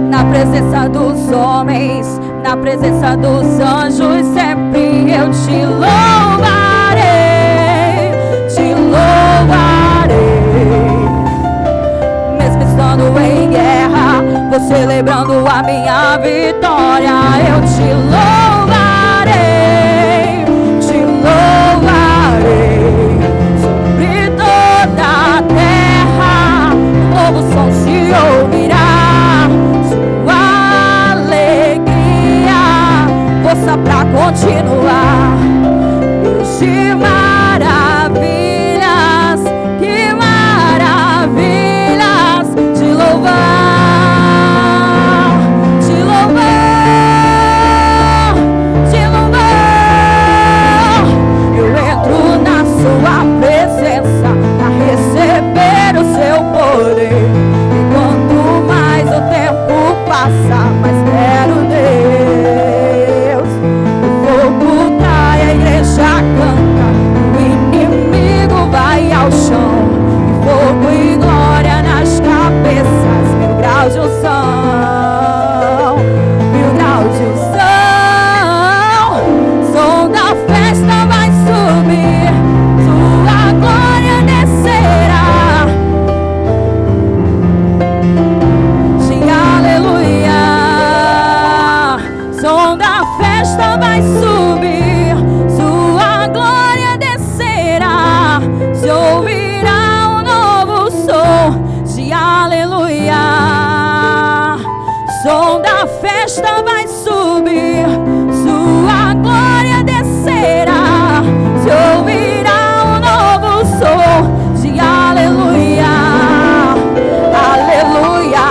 Na presença dos homens, na presença dos anjos, sempre eu te louvarei, te louvarei. Mesmo estando em guerra, vou celebrando a minha vitória. Eu te louvarei, te louvarei. Sobre toda a terra, um novo som se ouvirá. Força pra continuar. Deus de maravilhas, que maravilhas, te louvar, te louvar, te louvar. Eu entro na sua presença pra receber o seu poder. E quanto mais o tempo passa, mais quero Deus. Canta, o inimigo vai ao chão, e fogo e glória nas cabeças, 1000 graus de unção, 1000 graus de unção. Som da festa vai subir, sua glória descerá, de aleluia. Som da festa vai subir, se ouvirá um novo som de aleluia. Som da festa vai subir, sua glória descerá. Se ouvirá um novo som de aleluia, aleluia.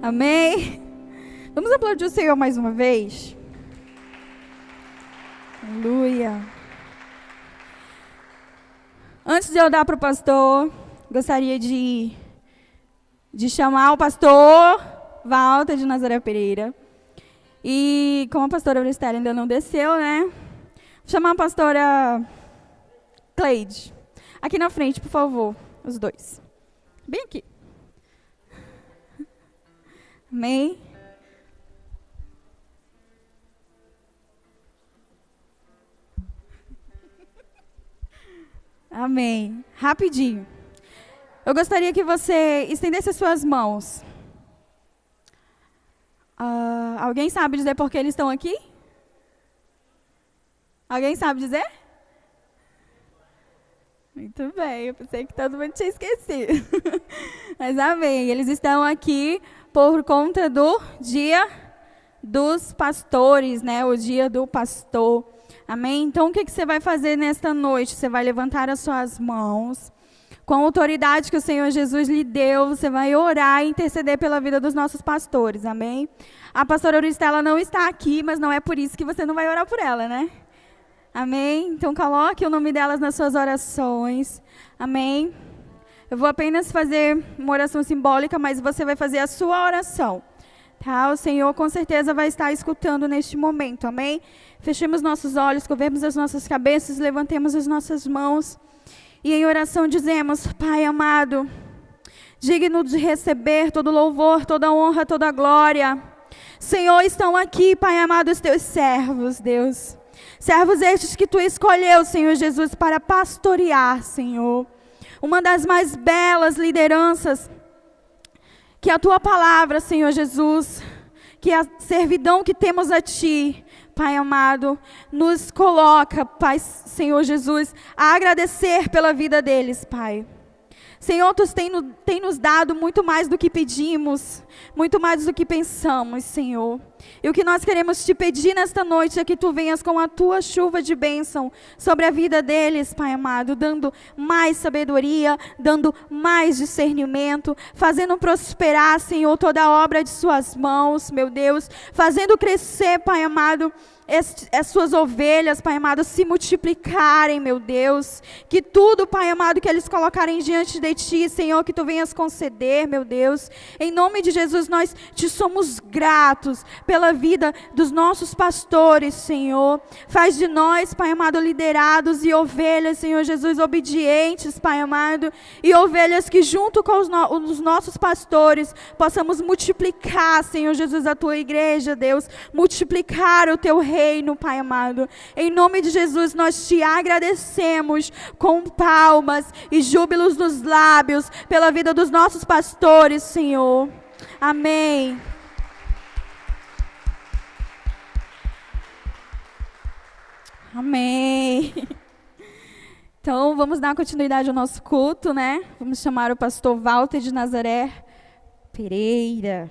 Amém? Vamos aplaudir o Senhor mais uma vez? Aleluia. Antes de eu dar para o pastor, gostaria de chamar o pastor Walter de Nazaré Pereira. E como a pastora Auristela ainda não desceu, né? Vou chamar a pastora Cleide. Aqui na frente, por favor, os dois. Bem aqui. Amém? Amém. Rapidinho. Eu gostaria que você estendesse as suas mãos. Alguém sabe dizer por que eles estão aqui? Alguém sabe dizer? Muito bem, eu pensei que todo mundo tinha esquecido. Mas amém. Eles estão aqui por conta do Dia dos Pastores, né? O Dia do Pastor. Amém? Então, o que você vai fazer nesta noite? Você vai levantar as suas mãos. Com a autoridade que o Senhor Jesus lhe deu, você vai orar e interceder pela vida dos nossos pastores. Amém? A pastora Auristela não está aqui, mas não é por isso que você não vai orar por ela, né? Amém? Então, coloque o nome delas nas suas orações. Amém? Eu vou apenas fazer uma oração simbólica, mas você vai fazer a sua oração. Tá? O Senhor com certeza vai estar escutando neste momento. Amém? Fechemos nossos olhos, curvemos as nossas cabeças, levantemos as nossas mãos. E em oração dizemos: Pai amado, digno de receber todo louvor, toda honra, toda glória. Senhor, estão aqui, Pai amado, os teus servos, Deus. Servos estes que tu escolheu, Senhor Jesus, para pastorear, Senhor. Uma das mais belas lideranças que a tua palavra, Senhor Jesus, que a servidão que temos a ti, Pai amado, nos coloca, Pai, Senhor Jesus, a agradecer pela vida deles, Pai. Senhor, tu tem nos dado muito mais do que pedimos, muito mais do que pensamos, Senhor. E o que nós queremos te pedir nesta noite é que tu venhas com a tua chuva de bênção sobre a vida deles, Pai amado, dando mais sabedoria, dando mais discernimento, fazendo prosperar, Senhor, toda a obra de suas mãos, meu Deus, fazendo crescer, Pai amado, as suas ovelhas, Pai amado, se multiplicarem, meu Deus, que tudo, Pai amado, que eles colocarem diante de Ti, Senhor, que Tu venhas conceder, meu Deus, em nome de Jesus, nós Te somos gratos pela vida dos nossos pastores, Senhor, faz de nós, Pai amado, liderados e ovelhas, Senhor Jesus, obedientes, Pai amado, e ovelhas que junto com os nossos pastores, possamos multiplicar, Senhor Jesus, a Tua igreja, Deus, multiplicar o Teu reino, Pai amado. Em nome de Jesus, nós Te agradecemos com palmas e júbilos nos lábios pela vida dos nossos pastores, Senhor. Amém. Amém. Então, vamos dar continuidade ao nosso culto, né? Vamos chamar o pastor Walter de Nazaré Pereira.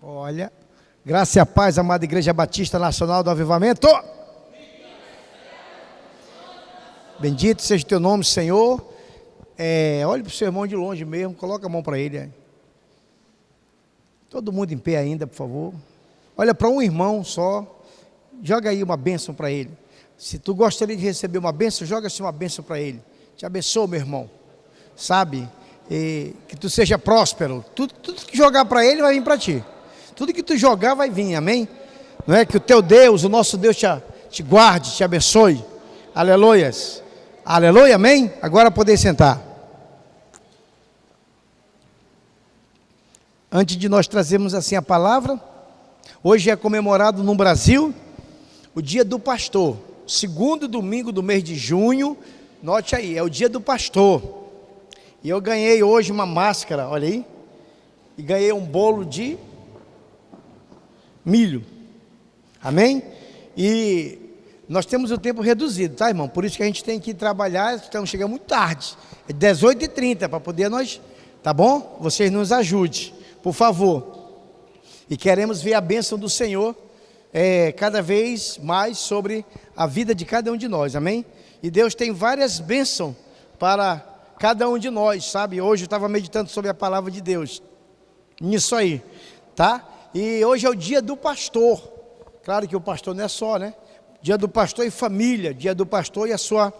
Olha, graça e a paz, amada Igreja Batista Nacional do Avivamento. Bendito seja o teu nome, Senhor. Olhe para o seu irmão de longe mesmo, coloca a mão para ele. Todo mundo em pé ainda, por favor. Olha para um irmão só, joga aí uma bênção para ele. Se tu gostaria de receber uma bênção, joga-se uma bênção para ele. Te abençoe, meu irmão. Sabe, que tu seja próspero. Tudo que jogar para ele vai vir para ti. Tudo que tu jogar vai vir, amém? Não é que o teu Deus, o nosso Deus te guarde, te abençoe. Aleluias. Aleluia, amém? Agora poder sentar. Antes de nós trazermos assim a palavra, hoje é comemorado no Brasil o Dia do Pastor. Segundo domingo do mês de junho, note aí, é o Dia do Pastor. E eu ganhei hoje uma máscara, olha aí, e ganhei um bolo de milho, amém? E nós temos o tempo reduzido, tá, irmão? Por isso que a gente tem que trabalhar, estamos chegando muito tarde, é 18h30, para poder nós, tá bom? Vocês nos ajudem, por favor. E queremos ver a bênção do Senhor cada vez mais sobre a vida de cada um de nós, amém? E Deus tem várias bênçãos para cada um de nós, sabe? Hoje eu estava meditando sobre a palavra de Deus, nisso aí, tá? E hoje é o dia do pastor. Claro que o pastor não é só, né? Dia do pastor e família, dia do pastor e a sua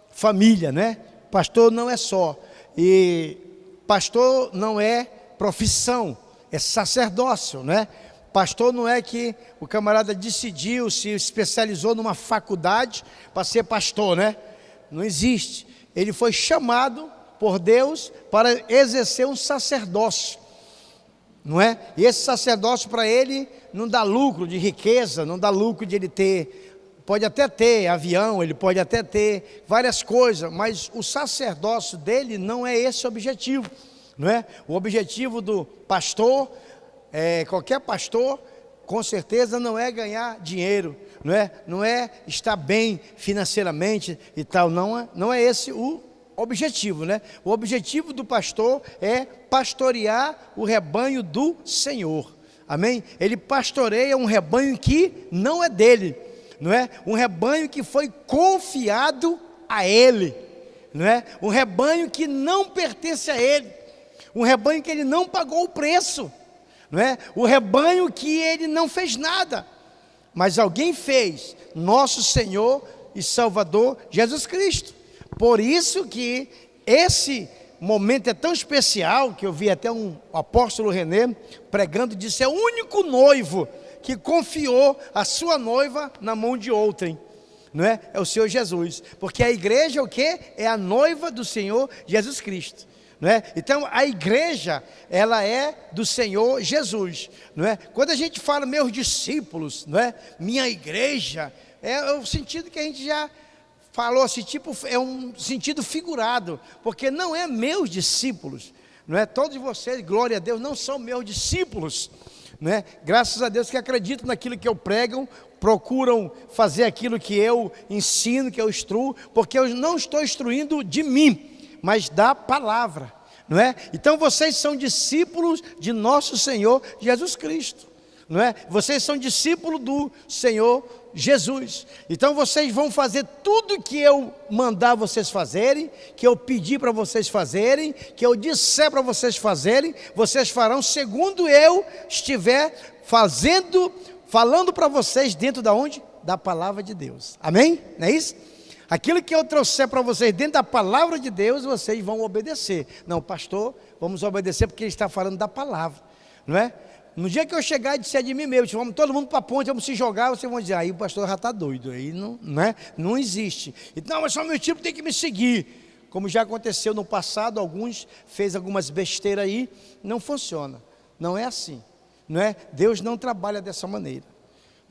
família, né? Pastor não é só. E pastor não é profissão, é sacerdócio, né? Pastor não é que o camarada decidiu, se especializou numa faculdade para ser pastor, né? Não existe. Ele foi chamado por Deus para exercer um sacerdócio, não é? E esse sacerdócio para ele não dá lucro de riqueza, não dá lucro de ele ter, pode até ter avião, ele pode até ter várias coisas, mas o sacerdócio dele não é esse o objetivo, não é? O objetivo do pastor, qualquer pastor, com certeza não é ganhar dinheiro, não é estar bem financeiramente e tal, não é esse o objetivo, né? O objetivo do pastor é pastorear o rebanho do Senhor, amém? Ele pastoreia um rebanho que não é dele, não é? Um rebanho que foi confiado a ele, não é? Um rebanho que não pertence a ele, um rebanho que ele não pagou o preço, não é? O rebanho que ele não fez nada, mas alguém fez, nosso Senhor e Salvador Jesus Cristo. Por isso que esse momento é tão especial, que eu vi até um apóstolo René pregando, disse, é o único noivo que confiou a sua noiva na mão de outrem, não é? É o Senhor Jesus, porque a igreja é o quê? É a noiva do Senhor Jesus Cristo, não é? Então a igreja, ela é do Senhor Jesus, não é? Quando a gente fala meus discípulos, não é? Minha igreja, é o sentido que a gente já falou assim, tipo, é um sentido figurado, porque não é meus discípulos, não é? Todos vocês, glória a Deus, não são meus discípulos, né? Graças a Deus que acreditam naquilo que eu prego, procuram fazer aquilo que eu ensino, que eu instruo, porque eu não estou instruindo de mim, mas da palavra, não é? Então vocês são discípulos de nosso Senhor Jesus Cristo, não é? Vocês são discípulos do Senhor Jesus. Então vocês vão fazer tudo que eu mandar vocês fazerem, que eu pedir para vocês fazerem, que eu disser para vocês fazerem, vocês farão segundo eu estiver falando para vocês dentro da onde? Da palavra de Deus. Amém? Não é isso? Aquilo que eu trouxer para vocês dentro da palavra de Deus, vocês vão obedecer. Não, pastor, vamos obedecer porque ele está falando da palavra, não é? No dia que eu chegar e disser de mim mesmo, vamos todo mundo para a ponte, vamos se jogar, vocês vão dizer, aí o pastor já está doido, aí não é? Não existe. Então, mas só meu tipo tem que me seguir. Como já aconteceu no passado, alguns fez algumas besteiras aí, não funciona. Não é assim, não é? Deus não trabalha dessa maneira,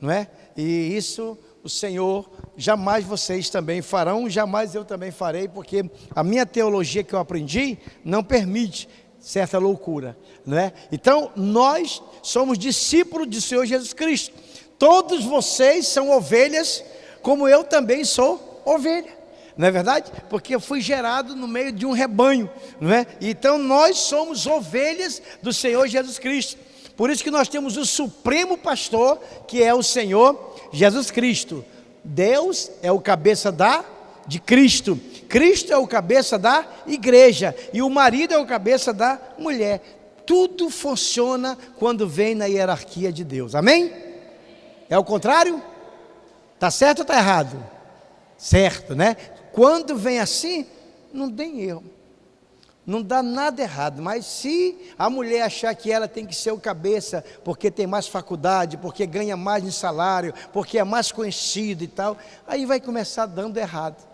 não é? E isso o Senhor, jamais vocês também farão, jamais eu também farei, porque a minha teologia que eu aprendi não permite certa loucura, não é? Então, nós somos discípulos do Senhor Jesus Cristo. Todos vocês são ovelhas, como eu também sou ovelha, não é verdade? Porque eu fui gerado no meio de um rebanho, não é? Então, nós somos ovelhas do Senhor Jesus Cristo. Por isso que nós temos o supremo pastor, que é o Senhor Jesus Cristo. Deus é o cabeça de Cristo. Cristo é o cabeça da igreja. E o marido é o cabeça da mulher. Tudo funciona quando vem na hierarquia de Deus. Amém? É o contrário? Está certo ou está errado? Certo, né? Quando vem assim, não tem erro. Não dá nada errado, mas se a mulher achar que ela tem que ser o cabeça, porque tem mais faculdade, porque ganha mais em salário, porque é mais conhecido e tal, aí vai começar dando errado,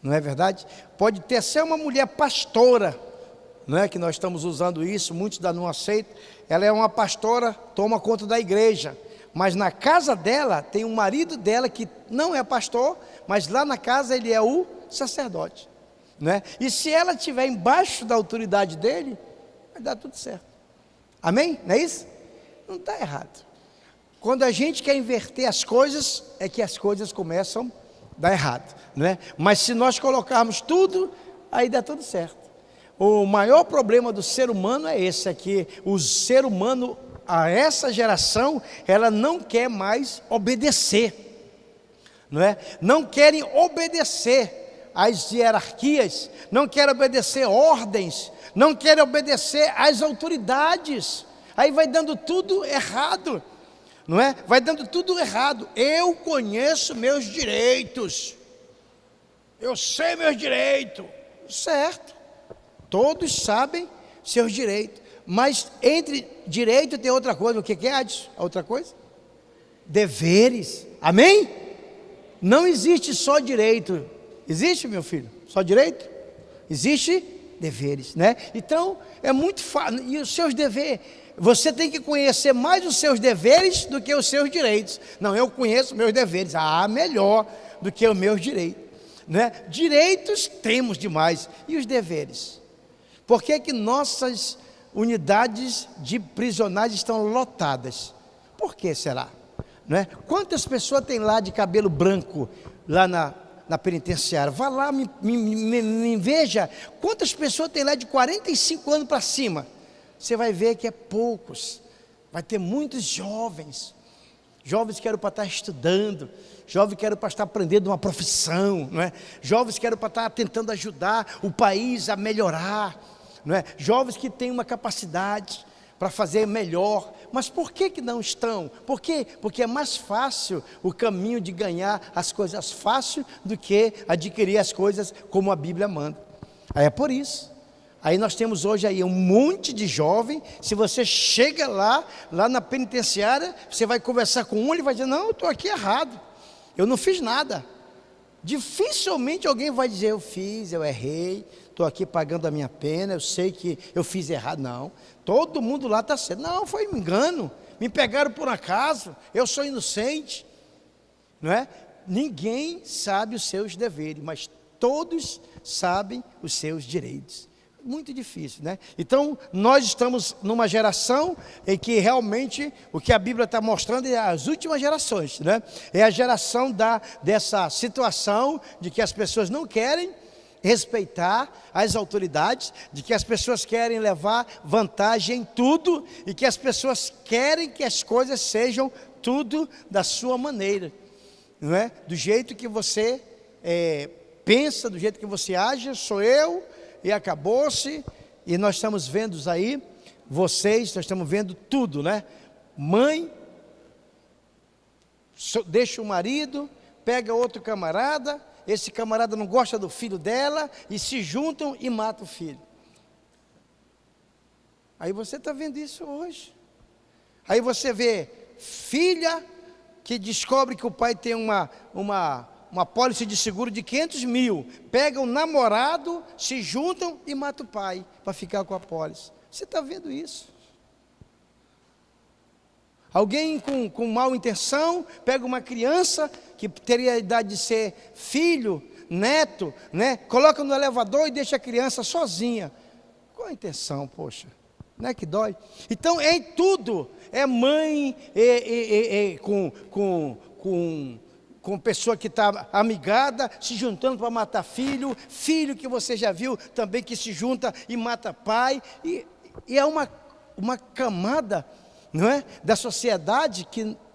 não é verdade? Pode ter ser uma mulher pastora, não é que nós estamos usando isso, muitos não aceitam, ela é uma pastora, toma conta da igreja, mas na casa dela tem um marido dela que não é pastor, mas lá na casa ele é o sacerdote. Né? E se ela estiver embaixo da autoridade dele, vai dar tudo certo. Amém? Não é isso? Não está errado. Quando a gente quer inverter as coisas, é que as coisas começam a dar errado, não é? Mas se nós colocarmos tudo, aí dá tudo certo. O maior problema do ser humano é esse, é que o ser humano, a essa geração, ela não quer mais obedecer, não é? Não querem obedecer as hierarquias, não querem obedecer ordens, não querem obedecer às autoridades, aí vai dando tudo errado, não é? Vai dando tudo errado. Eu conheço meus direitos, eu sei meus direitos, certo, todos sabem seus direitos, mas entre direito tem outra coisa. O que é, Adson? A outra coisa? Deveres, amém? Não existe só direito. Existe, meu filho? Só direito? Existe deveres, né? Então, é muito fácil. E os seus deveres, você tem que conhecer mais os seus deveres do que os seus direitos. Não, eu conheço meus deveres. Ah, melhor do que os meus direitos, né? Direitos temos demais. E os deveres? Por que que nossas unidades de prisionais estão lotadas? Por que será? Né? Quantas pessoas tem lá de cabelo branco, lá na penitenciária? Vá lá, me veja quantas pessoas tem lá de 45 anos para cima. Você vai ver que é poucos. Vai ter muitos jovens que eram para estar estudando, jovens que eram para estar aprendendo uma profissão, não é? Jovens que eram para estar tentando ajudar o país a melhorar, não é? Jovens que têm uma capacidade para fazer melhor. Mas por que não estão? Por quê? Porque é mais fácil o caminho de ganhar as coisas fácil do que adquirir as coisas como a Bíblia manda. Aí é por isso. Aí nós temos hoje aí um monte de jovem. Se você chega lá na penitenciária, você vai conversar com um, ele vai dizer, não, eu estou aqui errado, eu não fiz nada. Dificilmente alguém vai dizer, eu errei, estou aqui pagando a minha pena, eu sei que eu fiz errado. Não, todo mundo lá está certo. Não, foi um engano, me pegaram por acaso, eu sou inocente, não é? Ninguém sabe os seus deveres, mas todos sabem os seus direitos. Muito difícil, né? Então, nós estamos numa geração em que realmente o que a Bíblia está mostrando é as últimas gerações, né? É a geração dessa situação de que as pessoas não querem respeitar as autoridades, de que as pessoas querem levar vantagem em tudo e que as pessoas querem que as coisas sejam tudo da sua maneira, não é? Do jeito que você pensa, do jeito que você age, sou eu e acabou-se. E nós estamos vendo aí, nós estamos vendo tudo, né? Mãe deixa o marido, pega outro camarada, esse camarada não gosta do filho dela e se juntam e matam o filho. Aí você está vendo isso hoje. Aí você vê filha que descobre que o pai tem uma apólice de seguro de 500 mil, pega o namorado, se juntam e matam o pai para ficar com a apólice. Você está vendo isso? Alguém com mal intenção pega uma criança que teria a idade de ser filho, neto, né? Coloca no elevador e deixa a criança sozinha. Qual a intenção, poxa? Não é que dói? Então, em tudo, é mãe com pessoa que está amigada, se juntando para matar filho, filho que você já viu também que se junta e mata pai, e é uma camada, não é, da sociedade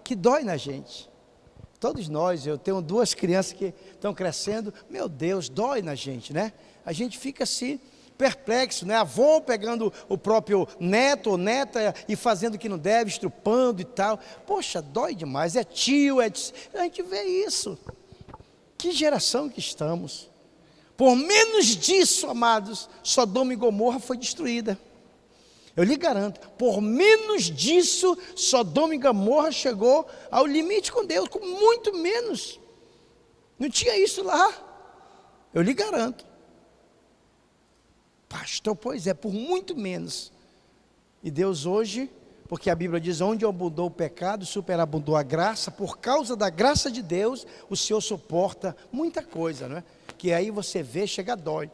que dói na gente. Todos nós, eu tenho 2 crianças que estão crescendo, meu Deus, dói na gente, né? A gente fica assim, perplexo, né? Avô pegando o próprio neto ou neta e fazendo o que não deve, estrupando e tal. Poxa, dói demais, é tio, a gente vê isso. Que geração que estamos. Por menos disso, amados, Sodoma e Gomorra foi destruída. Eu lhe garanto, por menos disso, Sodoma e Gomorra chegou ao limite com Deus, com muito menos. Não tinha isso lá. Eu lhe garanto. Pastor, pois é, por muito menos. E Deus hoje, porque a Bíblia diz, onde abundou o pecado, superabundou a graça, por causa da graça de Deus, o Senhor suporta muita coisa, não é? Que aí você vê, chega a dói,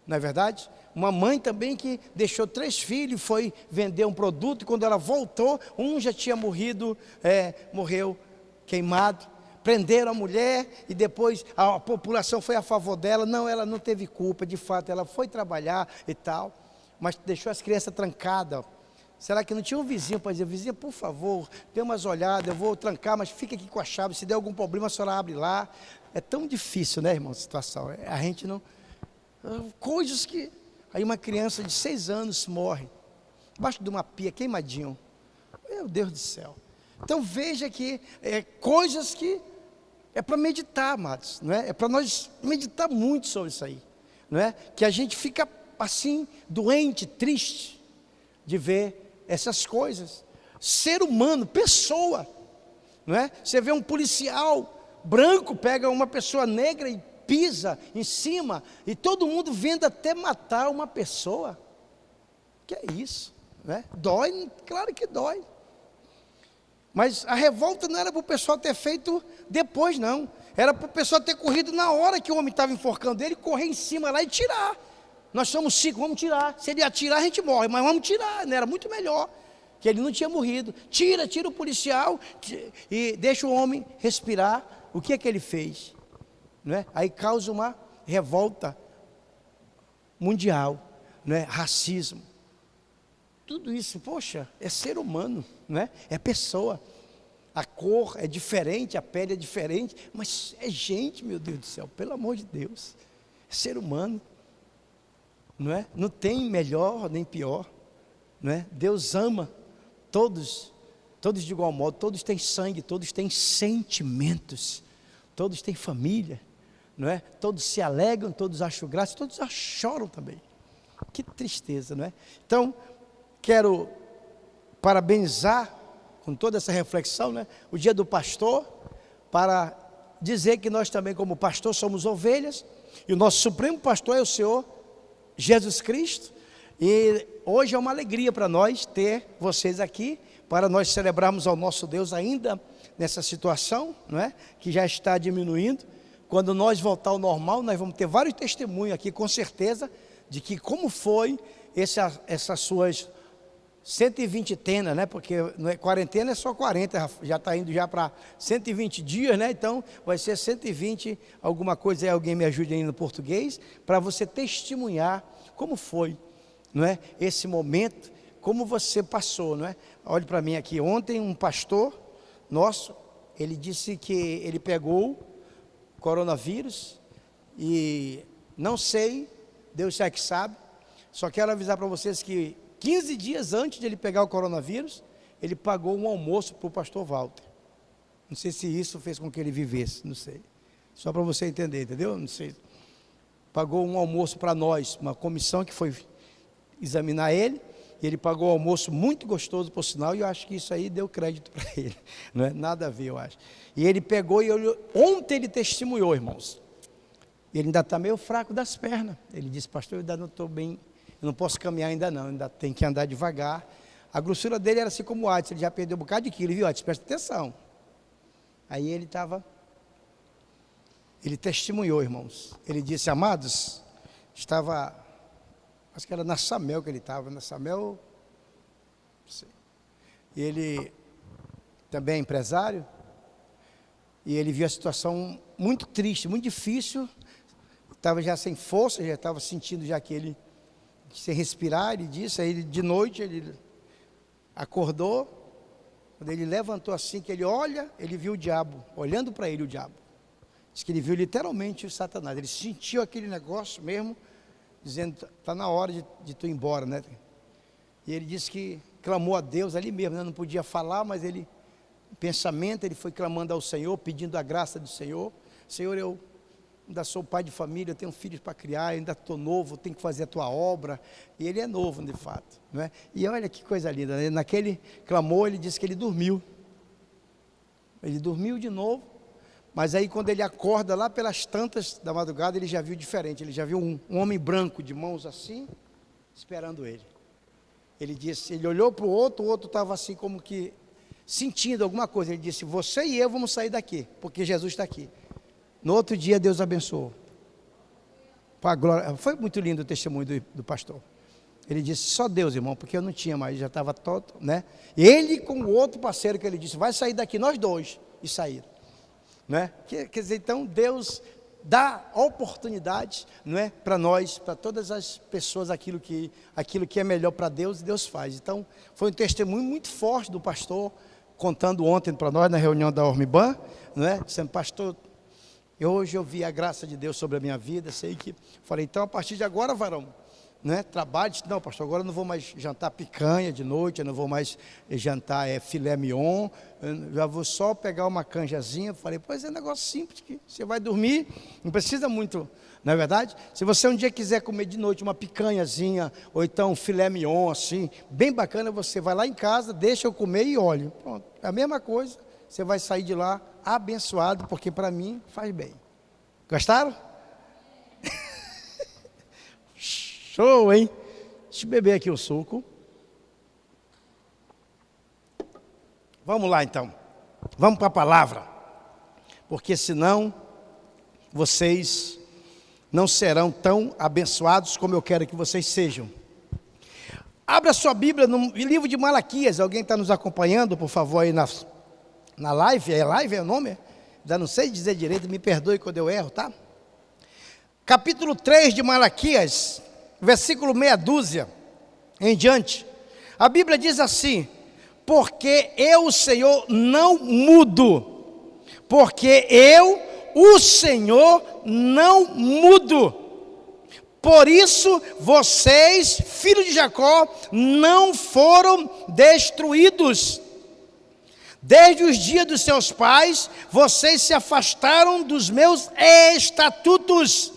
não é verdade? Uma mãe também que deixou 3 filhos, foi vender um produto, e quando ela voltou, um já tinha morrido, morreu queimado. Prenderam a mulher e depois a população foi a favor dela. Não, ela não teve culpa, de fato, ela foi trabalhar e tal, mas deixou as crianças trancadas. Será que não tinha um vizinho para dizer, vizinha, por favor, dê umas olhadas, eu vou trancar, mas fica aqui com a chave, se der algum problema a senhora abre lá. É tão difícil, né, irmão, a situação, a gente não... Coisas que... Aí uma criança de 6 anos morre, debaixo de uma pia, queimadinho. Meu Deus do céu. Então veja que coisas que é para meditar, amados, não é? É para nós meditar muito sobre isso aí, não é? Que a gente fica assim, doente, triste, de ver essas coisas. Ser humano, pessoa, não é? Você vê um policial branco, pega uma pessoa negra e pisa em cima, e todo mundo vendo até matar uma pessoa. Que é isso, né? Dói, claro que dói. Mas a revolta não era para o pessoal ter feito depois, não. Era para o pessoal ter corrido na hora que o homem estava enforcando ele, correr em cima lá e tirar. Nós somos 5, vamos tirar. Se ele atirar, a gente morre, mas vamos tirar, né? Era muito melhor, que ele não tinha morrido. Tira o policial e deixa o homem respirar. O que é que ele fez? Não é? Aí causa uma revolta mundial, não é? Racismo. Tudo isso, poxa, é ser humano, não é? É pessoa. A cor é diferente, a pele é diferente, mas é gente, meu Deus do céu, pelo amor de Deus. É ser humano, não é? Não tem melhor nem pior, não é? Deus ama todos de igual modo, todos têm sangue, todos têm sentimentos, todos têm família, não é? Todos se alegram, todos acham graça, todos choram também. Que tristeza, não é? Então, quero parabenizar com toda essa reflexão, né? O dia do pastor, para dizer que nós também como pastor somos ovelhas, e o nosso supremo pastor é o Senhor Jesus Cristo, e hoje é uma alegria para nós ter vocês aqui, para nós celebrarmos ao nosso Deus ainda nessa situação, não é? Que já está diminuindo. Quando nós voltar ao normal, nós vamos ter vários testemunhos aqui, com certeza, de que como foi essas suas 120 tendas, né? Porque quarentena é só 40, já está indo já para 120 dias, né? Então vai ser 120, alguma coisa aí, alguém me ajude aí no português, para você testemunhar como foi, não é? Esse momento, como você passou, não é? Olhe para mim aqui, ontem um pastor nosso, ele disse que ele pegou coronavírus e não sei, Deus é que sabe, só quero avisar para vocês que 15 dias antes de ele pegar o coronavírus, ele pagou um almoço para o pastor Walter. Não sei se isso fez com que ele vivesse, não sei. Só para você entender, entendeu? Não sei. Pagou um almoço para nós, uma comissão que foi examinar ele, e ele pagou um almoço muito gostoso, por sinal, e eu acho que isso aí deu crédito para ele. Não é nada a ver, eu acho. E ele pegou ontem ele testemunhou, irmãos. Ele ainda está meio fraco das pernas. Ele disse, pastor, eu ainda não estou bem, eu não posso caminhar ainda não, ainda tem que andar devagar. A grossura dele era assim como o Adson, ele já perdeu um bocado de quilo, viu, Adson? Presta atenção. Aí ele testemunhou, irmãos. Ele disse, amados, acho que era na Samel que ele estava, na Samel, não sei. Ele também é empresário, e ele viu a situação muito triste, muito difícil, estava já sem força, já estava sentindo já que ele, sem respirar, ele disse, aí de noite ele acordou, quando ele levantou assim, que ele olha, ele viu o diabo, olhando para ele o diabo, diz que ele viu literalmente o Satanás, ele sentiu aquele negócio mesmo, dizendo, está na hora de tu ir embora, né? E ele disse que clamou a Deus ali mesmo, né? Não podia falar, mas ele, em pensamento, ele foi clamando ao Senhor, pedindo a graça do Senhor. Senhor, eu ainda sou pai de família, eu tenho filhos para criar, ainda estou novo, tenho que fazer a tua obra. E ele é novo, de fato, não é? E olha que coisa linda, né? Naquele clamor, ele disse que ele dormiu. Ele dormiu de novo. Mas aí quando ele acorda lá pelas tantas da madrugada, ele já viu diferente, ele já viu um homem branco de mãos assim, esperando ele. Ele disse, ele olhou para o outro estava assim como que sentindo alguma coisa, ele disse, você e eu vamos sair daqui, porque Jesus está aqui. No outro dia Deus abençoou. Para a glória, foi muito lindo o testemunho do pastor. Ele disse, só Deus, irmão, porque eu não tinha mais, já estava todo, né? Ele com o outro parceiro que ele disse, vai sair daqui, nós dois, e saíram. Não é? Quer dizer, então Deus dá oportunidade, não é, para nós, para todas as pessoas, aquilo que é melhor para Deus, Deus faz. Então foi um testemunho muito forte do pastor, contando ontem para nós na reunião da Ormiban, não é? Dizendo, pastor, hoje eu vi a graça de Deus sobre a minha vida, sei que, falei, então a partir de agora, varão, né, trabalho, não pastor, agora eu não vou mais jantar picanha de noite, eu não vou mais jantar filé mignon, eu já vou só pegar uma canjazinha. Falei, pois é um negócio simples, que você vai dormir, não precisa muito, não é verdade? Se você um dia quiser comer de noite uma picanhazinha, ou então um filé mignon assim, bem bacana, você vai lá em casa, deixa eu comer e olhe, pronto, é a mesma coisa, você vai sair de lá abençoado, porque para mim faz bem. Gostaram? Show, hein? Deixa eu beber aqui o suco. Vamos lá então. Vamos para a palavra. Porque senão vocês não serão tão abençoados como eu quero que vocês sejam. Abra sua Bíblia no livro de Malaquias. Alguém está nos acompanhando, por favor, aí na live? É live é o nome? Já não sei dizer direito, me perdoe quando eu erro, tá? Capítulo 3 de Malaquias, versículo meia dúzia em diante, a Bíblia diz assim, porque eu, o Senhor, não mudo, porque eu, o Senhor, não mudo, por isso vocês, filhos de Jacó, não foram destruídos. Desde os dias dos seus pais, vocês se afastaram dos meus estatutos,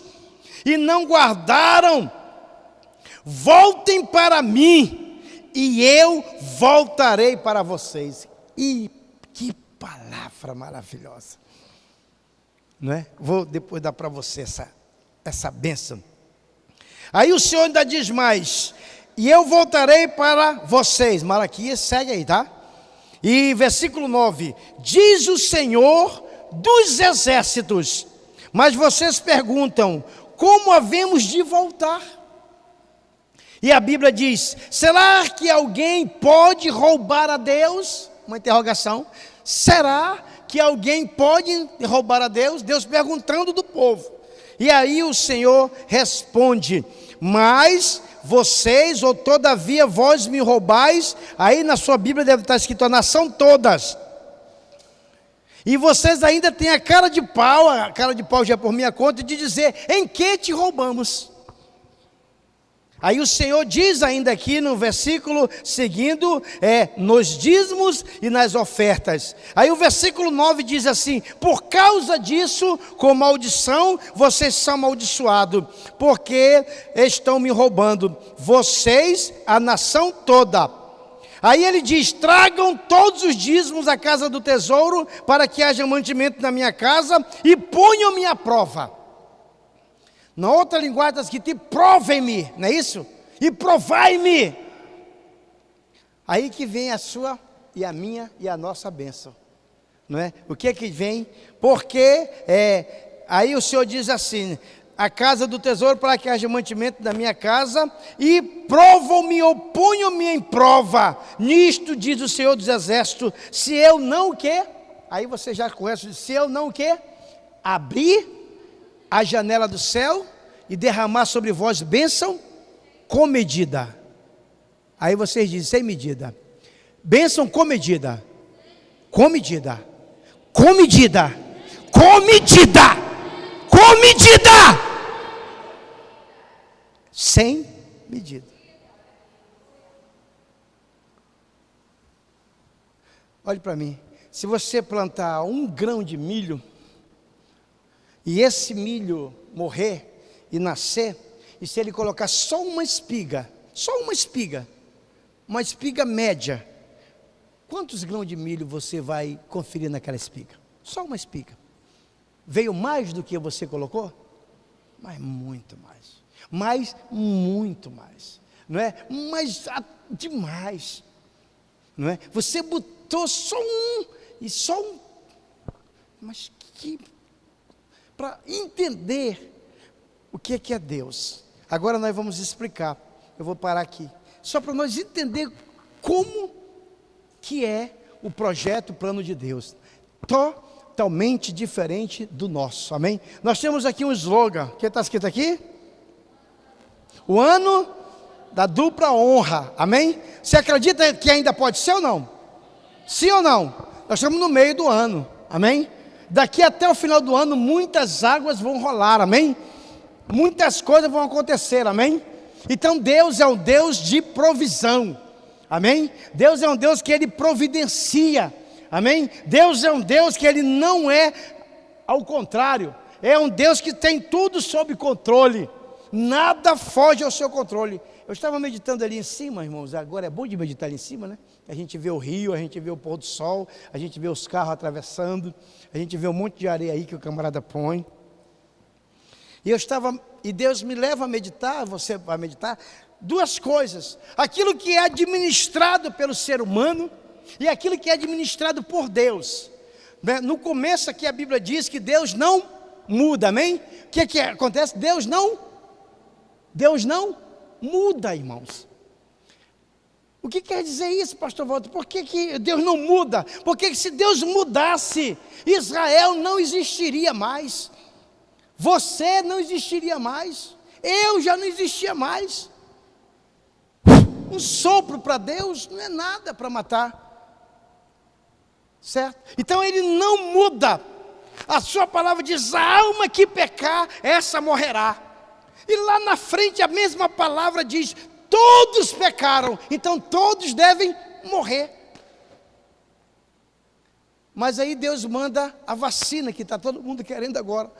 e não guardaram. Voltem para mim, e eu voltarei para vocês. E que palavra maravilhosa, não é? Vou depois dar para você essa bênção. Aí o Senhor ainda diz mais, e eu voltarei para vocês. Malaquias, segue aí, tá? E versículo 9, diz o Senhor dos exércitos, mas vocês perguntam, como havemos de voltar? E a Bíblia diz: será que alguém pode roubar a Deus? Uma interrogação. Será que alguém pode roubar a Deus? Deus perguntando do povo. E aí o Senhor responde: mas vocês, ou todavia vós me roubais. Aí na sua Bíblia deve estar escrito a nação todas. E vocês ainda têm a cara de pau já é por minha conta, de dizer: em que te roubamos? Aí o Senhor diz ainda aqui no versículo seguindo, nos dízimos e nas ofertas. Aí o versículo 9 diz assim: por causa disso, com maldição, vocês são amaldiçoados, porque estão me roubando, vocês, a nação toda. Aí ele diz: tragam todos os dízimos à casa do tesouro, para que haja mantimento na minha casa, e ponham-me à prova. Na outra linguagem está escrito: provem-me, não é isso? E provai-me. Aí que vem a sua e a minha e a nossa bênção, não é? O que é que vem? Porque aí o Senhor diz assim: a casa do tesouro, para que haja mantimento da minha casa, e provam-me ou ponham-me em prova. Nisto diz o Senhor dos Exércitos: se eu não o quê? Aí você já conhece: se eu não o quê? Abrir a janela do céu e derramar sobre vós bênção com medida. Aí vocês dizem: sem medida. Bênção com medida. Com medida. Com medida. Com medida. Com medida. Sem medida. Olhe para mim. Se você plantar 1 grão de milho, e esse milho morrer e nascer, e se ele colocar só uma espiga média, quantos grãos de milho você vai conferir naquela espiga? Só uma espiga. Veio mais do que você colocou? Mas muito mais. Muito mais. Não é? Mas demais. Não é? Você botou só um, mas que... para entender o que é Deus. Agora nós vamos explicar. Eu vou parar aqui, só para nós entender como que é o projeto, o plano de Deus. Totalmente diferente do nosso, amém? Nós temos aqui um slogan, o que está escrito aqui? O ano da dupla honra, amém? Você acredita que ainda pode ser ou não? Sim ou não? Nós estamos no meio do ano, amém? Daqui até o final do ano, muitas águas vão rolar, amém? Muitas coisas vão acontecer, amém? Então Deus é um Deus de provisão, amém? Deus é um Deus que Ele providencia, amém? Deus é um Deus que Ele não é ao contrário, é um Deus que tem tudo sob controle, nada foge ao seu controle. Eu estava meditando ali em cima, irmãos, agora é bom de meditar ali em cima, né? A gente vê o rio, a gente vê o pôr do sol, a gente vê os carros atravessando, a gente vê um monte de areia aí que o camarada põe. E Deus me leva a meditar, você vai meditar, 2 coisas: aquilo que é administrado pelo ser humano e aquilo que é administrado por Deus. No começo aqui a Bíblia diz que Deus não muda, amém? O que acontece? Deus não muda, irmãos. O que quer dizer isso, pastor Walter? Por que Deus não muda? Porque se Deus mudasse, Israel não existiria mais, você não existiria mais, eu já não existia mais. Um sopro para Deus não é nada para matar, certo? Então Ele não muda. A sua palavra diz: a alma que pecar, essa morrerá. E lá na frente a mesma palavra diz: todos pecaram, então todos devem morrer. Mas aí Deus manda a vacina, que está todo mundo querendo agora.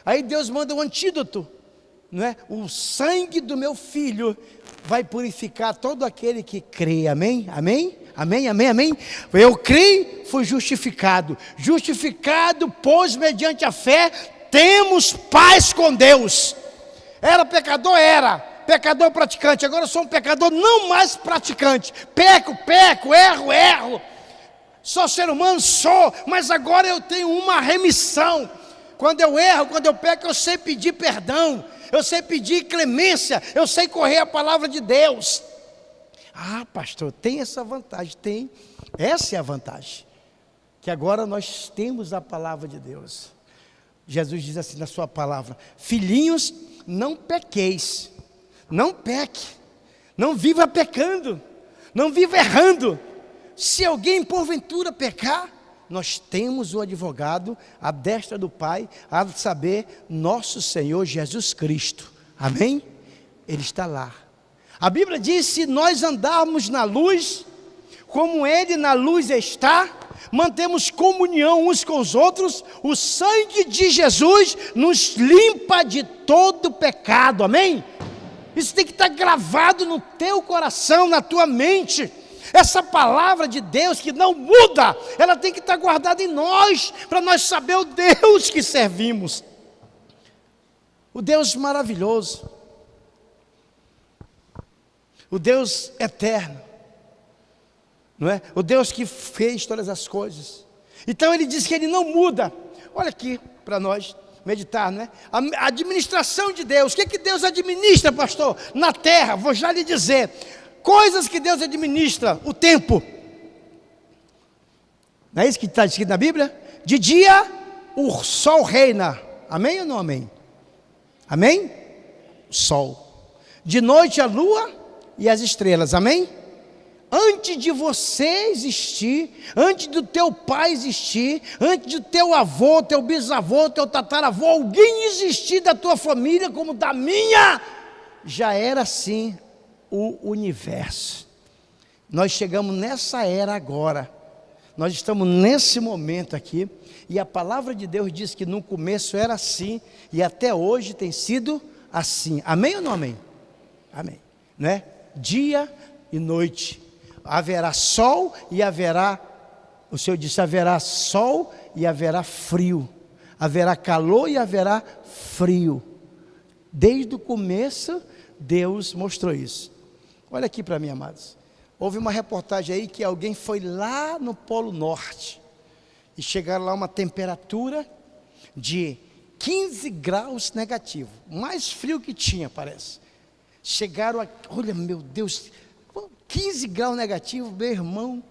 Aí Deus manda o antídoto, não é? O sangue do meu filho vai purificar todo aquele que crê, amém? Amém? Amém, amém, amém? Eu criei, fui justificado, pois mediante a fé temos paz com Deus. Era pecador praticante, agora eu sou um pecador não mais praticante. Peco, erro. Sou ser humano, sou, mas agora eu tenho uma remissão. Quando eu erro, quando eu peco, eu sei pedir perdão. eu sei pedir clemência, eu sei correr a palavra de Deus. Ah, pastor, tem essa vantagem, tem. Essa é a vantagem, que agora nós temos a palavra de Deus. Jesus diz assim na sua palavra: filhinhos, não pequeis, não peque, não viva pecando, não viva errando. Se alguém porventura pecar, nós temos o advogado à destra do Pai, a saber, nosso Senhor Jesus Cristo. Amém? Ele está lá. A Bíblia diz: se nós andarmos na luz, como Ele na luz está, mantemos comunhão uns com os outros, o sangue de Jesus nos limpa de todo pecado. Amém? Isso tem que estar gravado no teu coração, na tua mente. Essa palavra de Deus que não muda, ela tem que estar guardada em nós, para nós saber o Deus que servimos. O Deus maravilhoso, o Deus eterno, não é? O Deus que fez todas as coisas. Então ele diz que ele não muda. Olha aqui para nós meditar, não é? A administração de Deus. O que Deus administra, pastor? Na terra, vou já lhe dizer. Coisas que Deus administra: o tempo. Não é isso que está escrito na Bíblia? De dia o sol reina. Amém ou não amém? Amém? O sol. De noite a lua e as estrelas. Amém? Antes de você existir, antes do teu pai existir, antes do teu avô, teu bisavô, teu tataravô, alguém existir da tua família como da minha, já era assim o universo. Nós chegamos nessa era agora, nós estamos nesse momento aqui, e a palavra de Deus diz que no começo era assim, e até hoje tem sido assim. Amém ou não amém? Amém. Não é? Dia e noite, haverá sol e haverá, o Senhor disse, haverá sol e haverá frio, haverá calor e haverá frio. Desde o começo Deus mostrou isso. Olha aqui para mim, amados. Houve uma reportagem aí que alguém foi lá no Polo Norte e chegaram lá uma temperatura de 15 graus negativo, mais frio que tinha, parece. Chegaram a, olha, meu Deus, 15 graus negativo, meu irmão.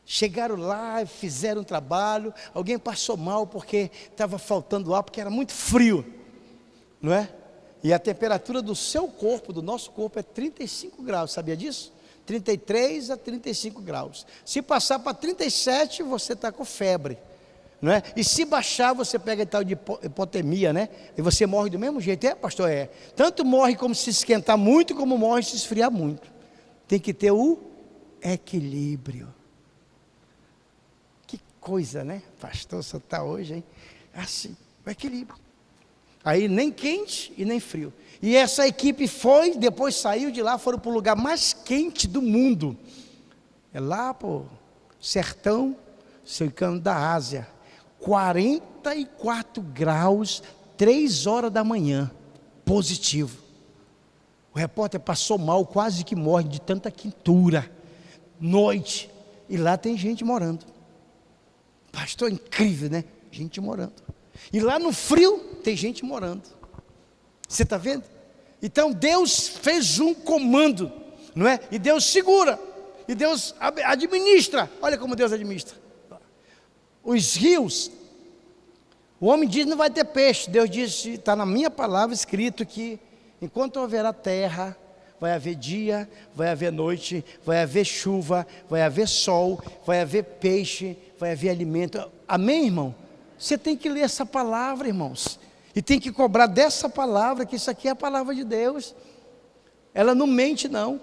Chegaram lá, fizeram um trabalho, alguém passou mal porque estava faltando ar, porque era muito frio, não é? E a temperatura do seu corpo, do nosso corpo, é 35 graus, sabia disso? 33 a 35 graus. Se passar para 37, você está com febre, não é? E se baixar, você pega tal de hipotermia, né? E você morre do mesmo jeito. É, pastor, é. Tanto morre como se esquentar muito, como morre se esfriar muito. Tem que ter o equilíbrio. Que coisa, né? Pastor, você está hoje, hein? Assim, o equilíbrio. Aí nem quente e nem frio. E essa equipe foi, depois saiu de lá, foram para o lugar mais quente do mundo. É lá para o sertão, cercano da Ásia. 44 graus, 3 horas da manhã, positivo. O repórter passou mal, quase que morre de tanta quentura. Noite. E lá tem gente morando. Pastor, incrível, né? Gente morando. E lá no frio, tem gente morando. Você está vendo? Então Deus fez um comando, não é? E Deus segura. E Deus administra. Olha como Deus administra. Os rios, o homem diz não vai ter peixe. Deus diz, está na minha palavra escrito que enquanto houverá terra, vai haver dia, vai haver noite, vai haver chuva, vai haver sol, vai haver peixe, vai haver alimento. Amém, irmão? Você tem que ler essa palavra, irmãos, e tem que cobrar dessa palavra, que isso aqui é a palavra de Deus. Ela não mente, não.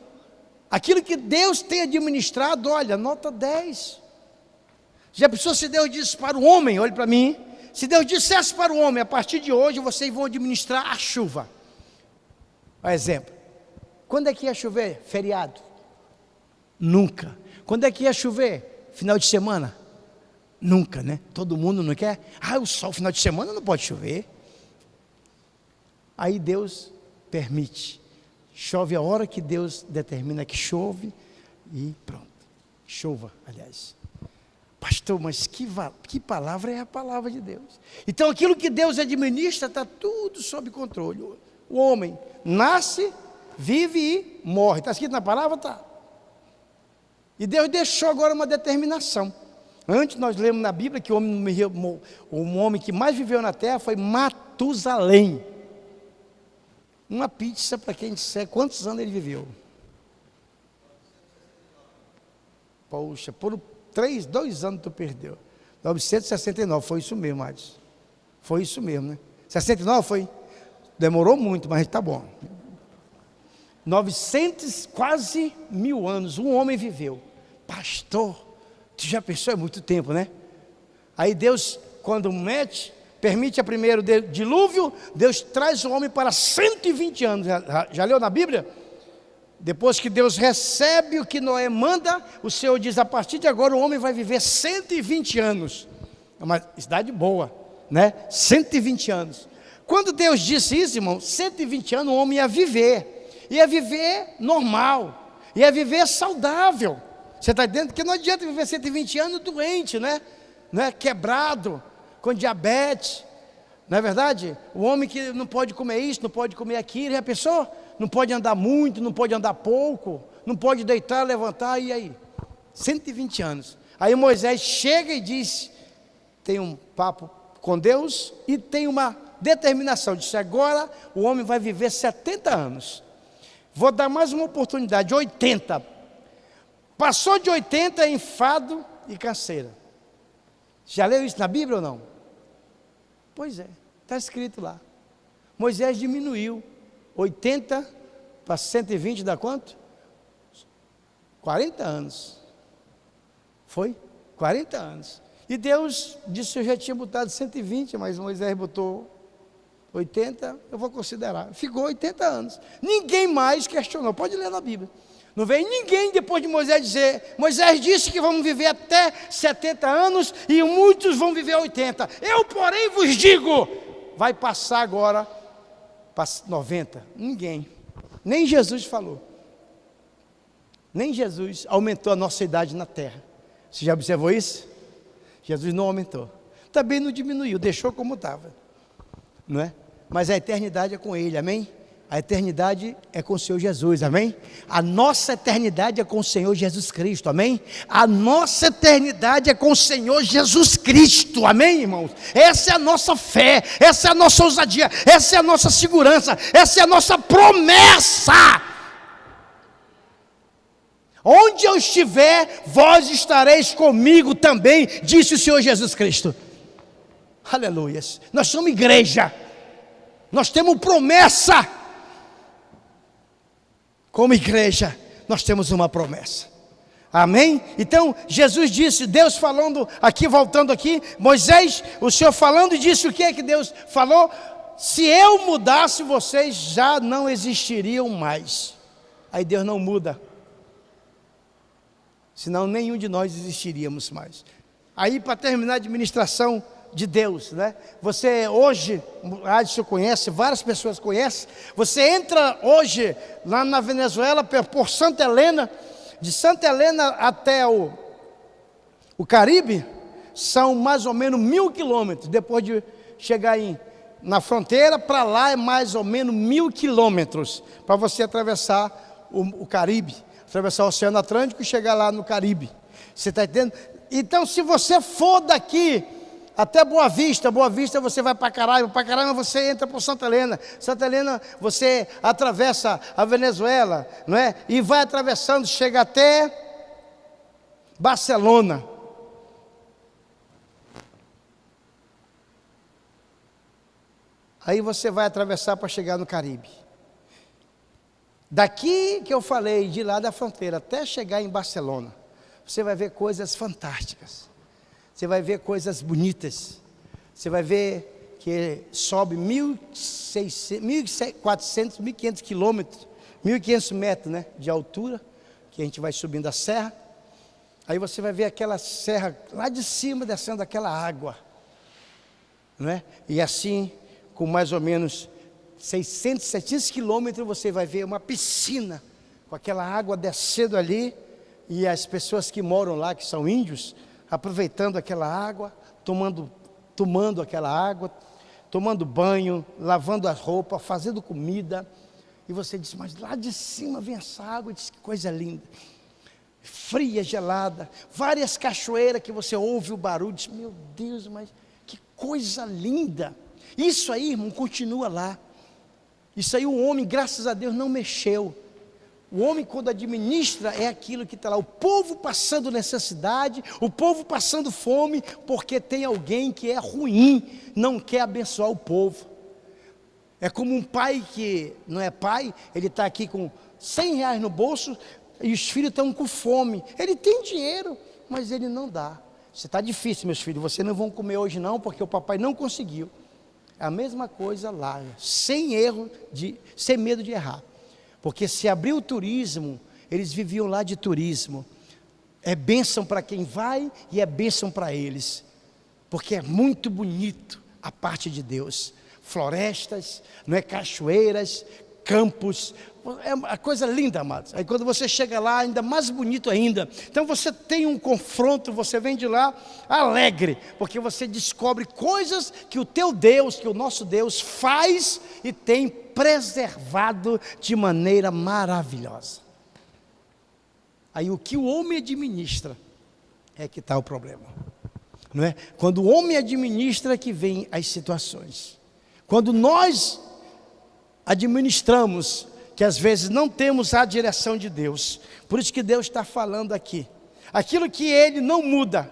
Aquilo que Deus tem administrado, olha, nota 10. Já pensou se Deus disse para o homem, olhe para mim, se Deus dissesse para o homem, a partir de hoje vocês vão administrar a chuva. Por exemplo, quando é que ia chover? Feriado? Nunca. Quando é que ia chover? Final de semana? Nunca, né? Todo mundo não quer. Ah, o sol, final de semana não pode chover. Aí Deus permite. Chove a hora que Deus determina que chove e pronto. Chova, aliás. Pastor, Pastor, mas que palavra é a palavra de Deus? Então aquilo que Deus administra está tudo sob controle. O homem nasce, vive e morre. Está escrito na palavra? Está. E Deus deixou agora uma determinação. Antes nós lemos na Bíblia que o homem que mais viveu na terra foi Matusalém. Uma pizza para quem disser quantos anos ele viveu. Poxa, por 2 anos tu perdeu. 969, foi isso mesmo, Adson. Foi isso mesmo, né? 69 foi? Demorou muito, mas está bom. 900, quase 1000 anos, um homem viveu. Pastor, tu já pensou, é muito tempo, né? Aí Deus, quando permite a primeiro dilúvio, Deus traz o homem para 120 anos. Já leu na Bíblia? Depois que Deus recebe o que Noé manda, o Senhor diz, a partir de agora o homem vai viver 120 anos. É uma idade boa, né? 120 anos. Quando Deus disse isso, irmão, 120 anos o homem ia viver normal, ia viver saudável. Você está entendendo? Porque não adianta viver 120 anos doente, né? Quebrado, com diabetes, não é verdade? O homem que não pode comer isso, não pode comer aquilo, já pensou? Não pode andar muito, não pode andar pouco, não pode deitar, levantar, e aí? 120 anos. Aí Moisés chega e diz, tem um papo com Deus e tem uma determinação, disse, agora o homem vai viver 70 anos. Vou dar mais uma oportunidade, 80. Passou de 80 é enfado e canseira. Já leu isso na Bíblia ou não? Pois é, está escrito lá. Moisés diminuiu 80 para 120 dá quanto? 40 anos. Foi? 40 anos. E Deus disse que eu já tinha botado 120, mas Moisés botou 80, eu vou considerar. Ficou 80 anos. Ninguém mais questionou. Pode ler na Bíblia. Não veio ninguém depois de Moisés dizer, Moisés disse que vamos viver até 70 anos e muitos vão viver 80. Eu, porém, vos digo, vai passar agora para 90. Ninguém. Nem Jesus falou. Nem Jesus aumentou a nossa idade na terra. Você já observou isso? Jesus não aumentou. Também não diminuiu, deixou como estava. Não é? Mas a eternidade é com Ele, amém? A eternidade é com o Senhor Jesus, amém? A nossa eternidade é com o Senhor Jesus Cristo, amém? A nossa eternidade é com o Senhor Jesus Cristo, amém, irmãos? Essa é a nossa fé, essa é a nossa ousadia, essa é a nossa segurança, essa é a nossa promessa. Onde eu estiver, vós estareis comigo também, disse o Senhor Jesus Cristo. Aleluia. Nós somos igreja, nós temos promessa. Como igreja, nós temos uma promessa. Amém? Então, Jesus disse, Deus falando aqui, voltando aqui, Moisés, o Senhor falando e disse o que é que Deus falou? Se eu mudasse, vocês já não existiriam mais. Aí Deus não muda. Senão nenhum de nós existiríamos mais. Aí para terminar a administração de Deus, né? Você hoje, Adson conhece, várias pessoas conhecem, você entra hoje lá na Venezuela por Santa Helena, de Santa Helena até o Caribe, são mais ou menos 1000 quilômetros, depois de chegar na fronteira, para lá é mais ou menos 1000 quilômetros, para você atravessar o Caribe, atravessar o Oceano Atlântico e chegar lá no Caribe, você está entendendo? Então se você for daqui, até Boa Vista você vai para Caraíba você entra por Santa Helena você atravessa a Venezuela, não é? E vai atravessando, chega até Barcelona. Aí você vai atravessar para chegar no Caribe. Daqui que eu falei, de lá da fronteira, até chegar em Barcelona, você vai ver coisas fantásticas. Você vai ver coisas bonitas. Você vai ver que sobe 1.600, 1.400, 1.500 quilômetros, 1.500 metros, né, de altura, que a gente vai subindo a serra. Aí você vai ver aquela serra lá de cima, descendo aquela água, não é? E assim, com mais ou menos 600, 700 quilômetros, você vai ver uma piscina, com aquela água descendo ali, e as pessoas que moram lá, que são índios, aproveitando aquela água, tomando aquela água, tomando banho, lavando a roupa, fazendo comida. E você diz, mas lá de cima vem essa água, diz que coisa linda. Fria, gelada, várias cachoeiras que você ouve o barulho, diz, meu Deus, mas que coisa linda. Isso aí, irmão, continua lá. Isso aí o homem, graças a Deus, não mexeu. O homem, quando administra, é aquilo que está lá. O povo passando necessidade, o povo passando fome, porque tem alguém que é ruim, não quer abençoar o povo. É como um pai que não é pai, ele está aqui com R$100 no bolso, e os filhos estão com fome. Ele tem dinheiro, mas ele não dá. Você está difícil, meus filhos, vocês não vão comer hoje não, porque o papai não conseguiu. É a mesma coisa lá, sem medo de errar. Porque se abrir o turismo, eles viviam lá de turismo. É bênção para quem vai e é bênção para eles. Porque é muito bonito a parte de Deus. Florestas, não é, cachoeiras, campos, é uma coisa linda, amados. Aí quando você chega lá, ainda mais bonito ainda. Então você tem um confronto, você vem de lá alegre, porque você descobre coisas que o teu Deus, que o nosso Deus faz e tem preservado de maneira maravilhosa. Aí o que o homem administra é que está o problema, não é? Quando o homem administra que vem as situações. Quando nós administramos, que às vezes não temos a direção de Deus, por isso que Deus está falando aqui, aquilo que Ele não muda.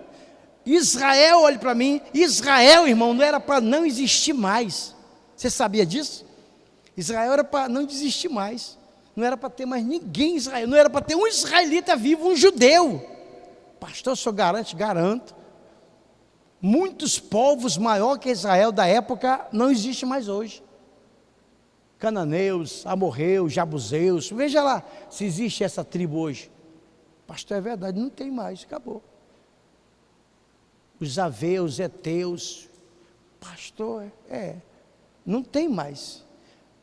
Israel, olhe para mim, Israel, irmão, não era para não existir mais. Você sabia disso? Israel era para não existir mais, não era para ter mais ninguém em Israel, não era para ter um israelita vivo, um judeu. Pastor, o senhor garante? Garanto. Muitos povos maior que Israel da época não existem mais hoje. Cananeus, amorreus, jabuseus, veja lá se existe essa tribo hoje. Pastor, é verdade, não tem mais, acabou. Os aveus, heteus, pastor, não tem mais.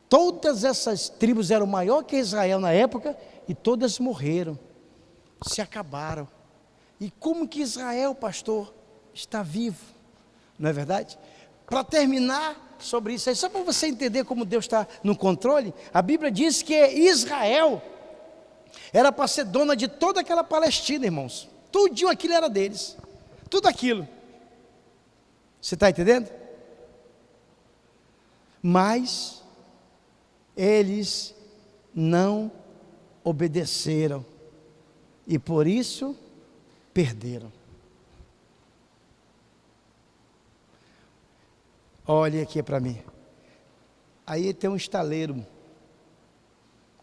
Todas essas tribos eram maior que Israel na época e todas morreram, se acabaram. E como que Israel, pastor, está vivo? Não é verdade? Para terminar sobre isso aí, só para você entender como Deus está no controle, a Bíblia diz que Israel era para ser dona de toda aquela Palestina, irmãos. Tudinho aquilo era deles, tudo aquilo. Você está entendendo? Mas eles não obedeceram e por isso perderam. Olhe aqui para mim. Aí tem um estaleiro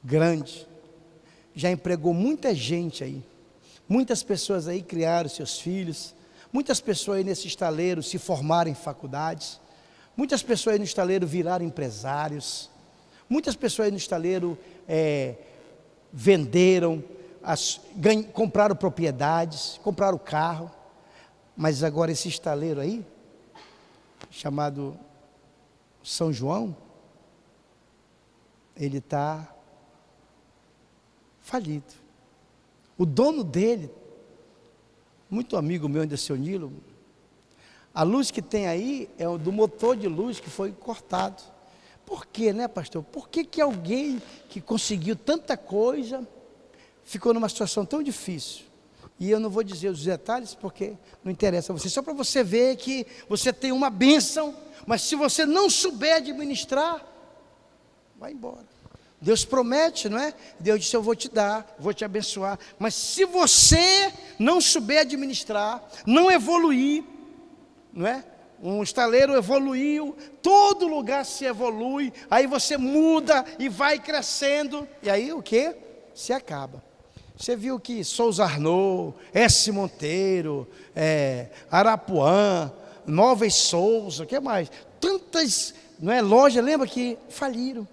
grande, já empregou muita gente aí. Muitas pessoas aí criaram seus filhos. Muitas pessoas aí nesse estaleiro se formaram em faculdades. Muitas pessoas aí no estaleiro viraram empresários. Muitas pessoas aí no estaleiro venderam, compraram propriedades, compraram carro. Mas agora esse estaleiro aí, chamado São João, ele está falido. O dono dele, muito amigo meu ainda, seu Nilo, a luz que tem aí é do motor de luz que foi cortado. Por quê, né, pastor? Por que alguém que conseguiu tanta coisa ficou numa situação tão difícil? E eu não vou dizer os detalhes porque não interessa a você, só para você ver que você tem uma bênção, mas se você não souber administrar, vai embora. Deus promete, não é? Deus disse, eu vou te dar, vou te abençoar, mas se você não souber administrar, não evoluir, não é? Um estaleiro evoluiu, todo lugar se evolui, aí você muda e vai crescendo, e aí o que? Se acaba. Você viu que Souza Arnaud, S. Monteiro, Arapuã, Móveis Souza, o que mais? Tantas, não é, lojas, lembra que faliram.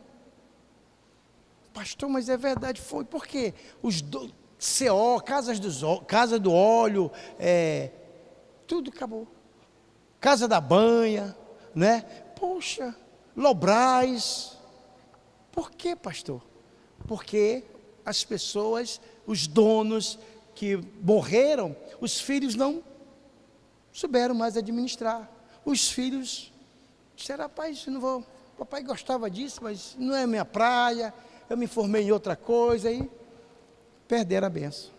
Pastor, mas é verdade, foi. Por quê? CO, Casa do Óleo, tudo acabou. Casa da Banha, né? Poxa, Lobras. Por quê, pastor? Porque as pessoas, os donos que morreram, os filhos não souberam mais administrar. Os filhos disseram, rapaz, não vou, papai gostava disso, mas não é minha praia, eu me formei em outra coisa, e perderam a bênção.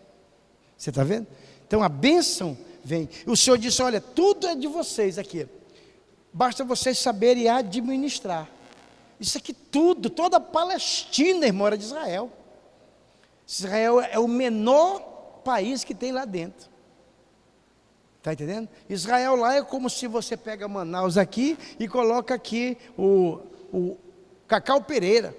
Você está vendo? Então a bênção vem. O Senhor disse, olha, tudo é de vocês aqui, basta vocês saberem administrar. Isso aqui tudo, toda a Palestina, irmão, era de Israel. Israel é o menor país que tem lá dentro. Está entendendo? Israel lá é como se você pega Manaus aqui e coloca aqui o Cacau Pereira.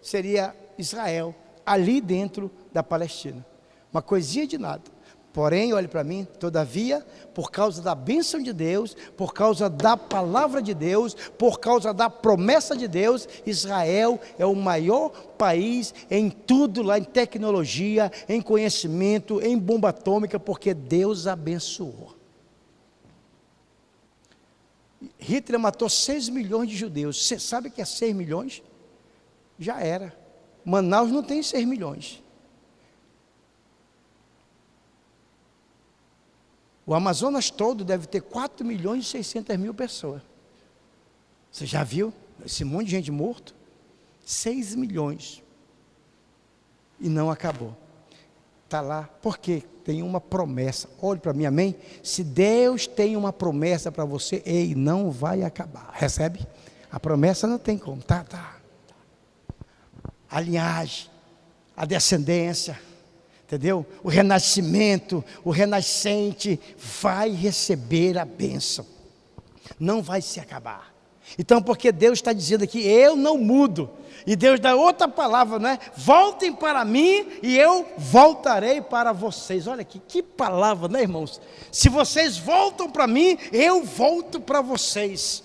Seria Israel, ali dentro da Palestina. Uma coisinha de nada. Porém, olhe para mim, todavia, por causa da bênção de Deus, por causa da palavra de Deus, por causa da promessa de Deus, Israel é o maior país em tudo lá, em tecnologia, em conhecimento, em bomba atômica, porque Deus abençoou. Hitler matou 6 milhões de judeus. Você sabe o que é 6 milhões? Já era. Manaus não tem 6 milhões. O Amazonas todo deve ter 4 milhões e 600 mil pessoas. Você já viu esse monte de gente morto? 6 milhões. E não acabou. Está lá, porque tem uma promessa. Olhe para mim, amém? Se Deus tem uma promessa para você, ei, não vai acabar. Recebe? A promessa não tem como. Tá. A linhagem, a descendência, entendeu? O renascimento, o renascente vai receber a bênção. Não vai se acabar. Então, porque Deus está dizendo aqui, eu não mudo. E Deus dá outra palavra, não é? Voltem para mim e eu voltarei para vocês. Olha aqui, que palavra, né, irmãos? Se vocês voltam para mim, eu volto para vocês.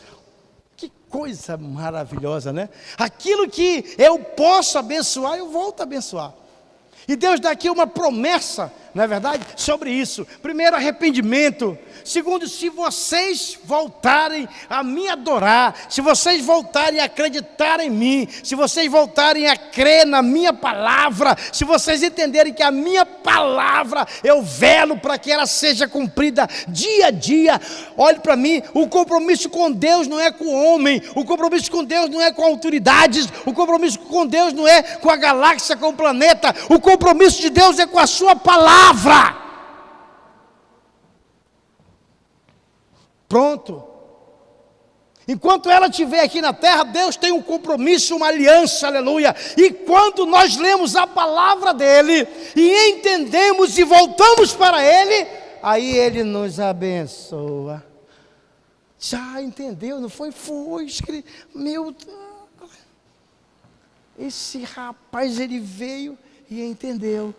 Que coisa maravilhosa, né? Aquilo que eu posso abençoar, eu volto a abençoar. E Deus dá aqui uma promessa, não é verdade? Sobre isso. Primeiro, arrependimento. Segundo, se vocês voltarem a me adorar, se vocês voltarem a acreditar em mim, se vocês voltarem a crer na minha palavra, se vocês entenderem que a minha palavra, eu velo para que ela seja cumprida dia a dia. Olhe para mim, o compromisso com Deus não é com o homem, o compromisso com Deus não é com autoridades, o compromisso com Deus não é com a galáxia, com o planeta, o compromisso de Deus é com a sua palavra. Pronto. Enquanto ela estiver aqui na terra, Deus tem um compromisso, uma aliança, aleluia. E quando nós lemos a palavra dele, e entendemos e voltamos para ele, aí ele nos abençoa. Já entendeu? Não foi? Foi. Meu Deus. Esse rapaz, ele veio e entendeu.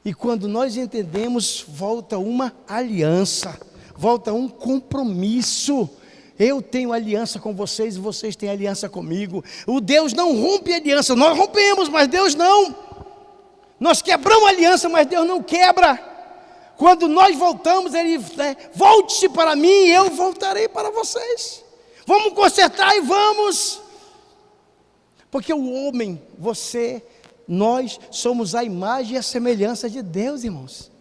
E quando nós entendemos, volta uma aliança. Volta um compromisso. Eu tenho aliança com vocês e vocês têm aliança comigo. O Deus não rompe aliança. Nós rompemos, mas Deus não. Nós quebramos a aliança, mas Deus não quebra. Quando nós voltamos, Ele volte-se para mim e eu voltarei para vocês. Vamos consertar e vamos. Porque o homem, você, nós somos a imagem e a semelhança de Deus, irmãos.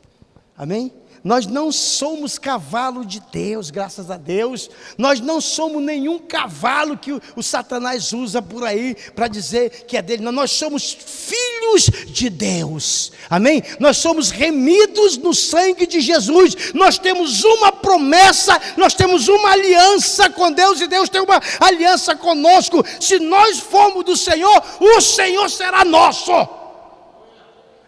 Amém? Nós não somos cavalo de Deus, graças a Deus. Nós não somos nenhum cavalo que o Satanás usa por aí para dizer que é dele. Não, nós somos filhos de Deus. Amém? Nós somos remidos no sangue de Jesus. Nós temos uma promessa, nós temos uma aliança com Deus e Deus tem uma aliança conosco. Se nós formos do Senhor, o Senhor será nosso.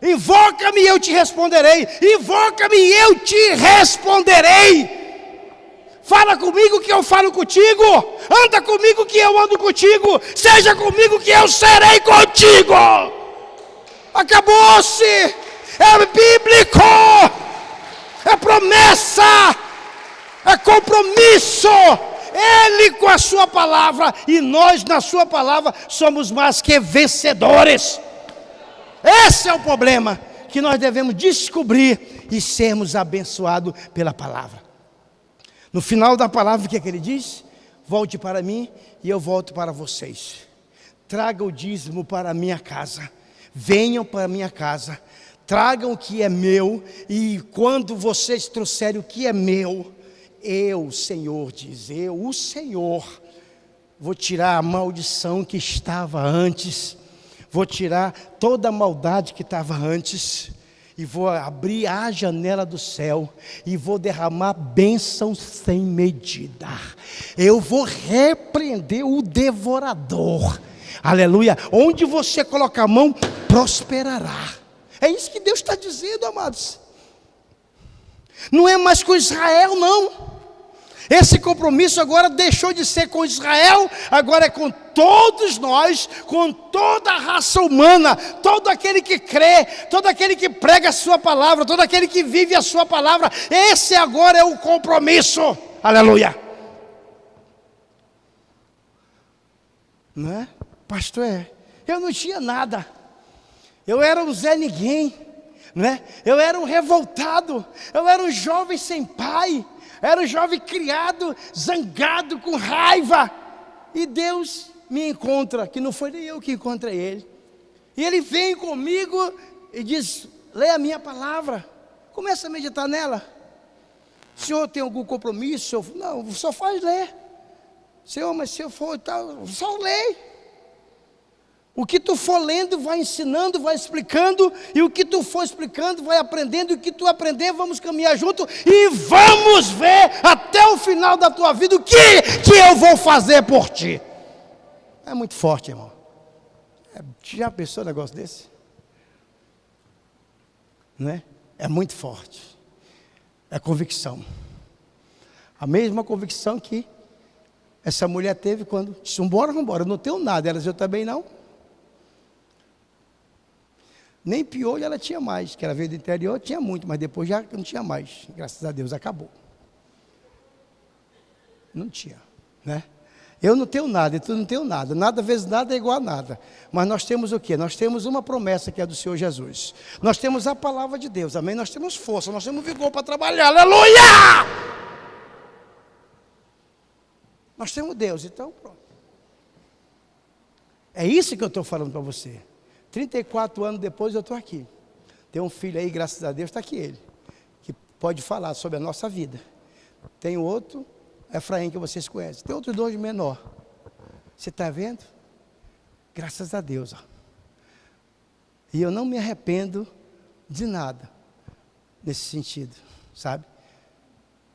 Invoca-me e eu te responderei. Invoca-me e eu te responderei. Fala comigo que eu falo contigo. Anda comigo que eu ando contigo. Seja comigo que eu serei contigo. Acabou-se. É bíblico. É promessa. É compromisso. Ele com a sua palavra e nós na sua palavra somos mais que vencedores. Esse é o problema que nós devemos descobrir e sermos abençoados pela palavra. No final da palavra, o que é que ele diz? Volte para mim e eu volto para vocês. Traga o dízimo para a minha casa. Venham para a minha casa. Tragam o que é meu. E quando vocês trouxerem o que é meu, eu, Senhor, diz, eu, o Senhor, vou tirar a maldição que estava antes, vou tirar toda a maldade que estava antes, e vou abrir a janela do céu, e vou derramar bênçãos sem medida. Eu vou repreender o devorador. Aleluia. Onde você colocar a mão, prosperará. É isso que Deus está dizendo, amados. Não é mais com Israel, não. Esse compromisso agora deixou de ser com Israel, agora é com todos nós, com toda a raça humana, todo aquele que crê, todo aquele que prega a sua palavra, todo aquele que vive a sua palavra. Esse agora é o compromisso. Aleluia. Não é? Pastor, eu não tinha nada. Eu era um Zé Ninguém, né? Eu era um revoltado, eu era um jovem sem pai, era um jovem criado, zangado, com raiva. E Deus me encontra, que não foi nem eu que encontrei Ele. E Ele vem comigo e diz, lê a minha palavra, começa a meditar nela. Senhor, tem algum compromisso? Senhor, não, só faz ler. Senhor, mas se eu for tal, só lê. O que tu for lendo, vai ensinando, vai explicando, e o que tu for explicando, vai aprendendo, e o que tu aprender, vamos caminhar junto, e vamos ver até o final da tua vida o que eu vou fazer por ti. É muito forte, irmão. Já pensou um negócio desse? Não é? É muito forte. É convicção. A mesma convicção que essa mulher teve quando disse, vambora, eu não tenho nada. Ela disse, eu também não. Nem piolho ela tinha mais, que ela veio do interior, tinha muito, mas depois já não tinha mais. Graças a Deus, acabou. Não tinha, né? Eu não tenho nada, e tu não tenho nada. Nada vezes nada é igual a nada. Mas nós temos o quê? Nós temos uma promessa que é do Senhor Jesus. Nós temos a palavra de Deus, amém? Nós temos força, nós temos vigor para trabalhar, aleluia! Nós temos Deus, então pronto. É isso que eu estou falando para você. 34 anos depois eu estou aqui. Tem um filho aí, graças a Deus, está aqui ele, que pode falar sobre a nossa vida. Tem outro, Efraim, que vocês conhecem. Tem outros dois menor. Você está vendo? Graças a Deus. Ó. E eu não me arrependo de nada nesse sentido, sabe?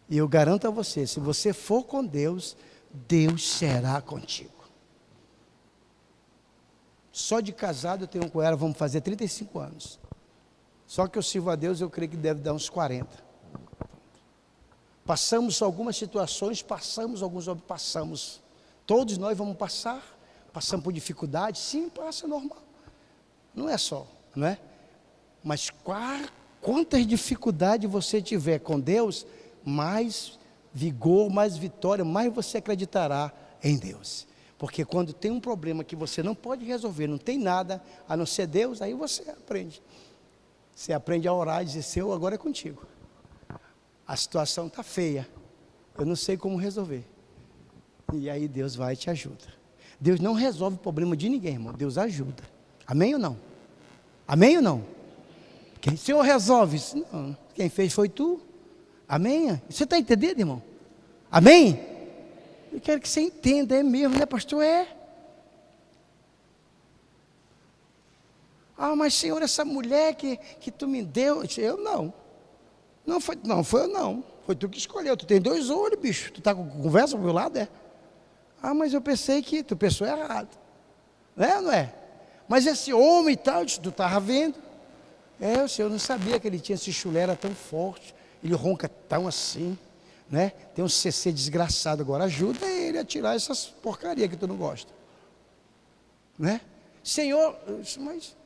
E eu garanto a você, se você for com Deus, Deus será contigo. Só de casado eu tenho com ela, vamos fazer 35 anos. Só que eu sirvo a Deus, eu creio que deve dar uns 40. Passamos algumas situações, passamos. Todos nós vamos passamos por dificuldades, sim, passa normal. Não é só, não é? Mas quantas dificuldades você tiver com Deus, mais vigor, mais vitória, mais você acreditará em Deus. Porque quando tem um problema que você não pode resolver, não tem nada a não ser Deus, aí você aprende. Você aprende a orar e dizer, Senhor, agora é contigo. A situação está feia, eu não sei como resolver. E aí Deus vai e te ajuda. Deus não resolve o problema de ninguém, irmão, Deus ajuda. Amém ou não? Amém ou não? Quem o Senhor resolve? Não, quem fez foi tu. Amém? Você está entendendo, irmão? Amém? Eu quero que você entenda, é mesmo, né, pastor? É. Ah, mas Senhor, essa mulher que tu me deu, eu não. Não foi eu não. Foi tu que escolheu. Tu tem 2 olhos, bicho. Tu está com conversa pro meu lado, é? Ah, mas eu pensei que tu pensou errado. Não é? Mas esse homem e tal, tu estava vendo. O Senhor não sabia que ele tinha esse chulé, era tão forte. Ele ronca tão assim. Né? Tem um CC desgraçado agora, ajuda ele a tirar essas porcarias que tu não gosta, né? Senhor, mas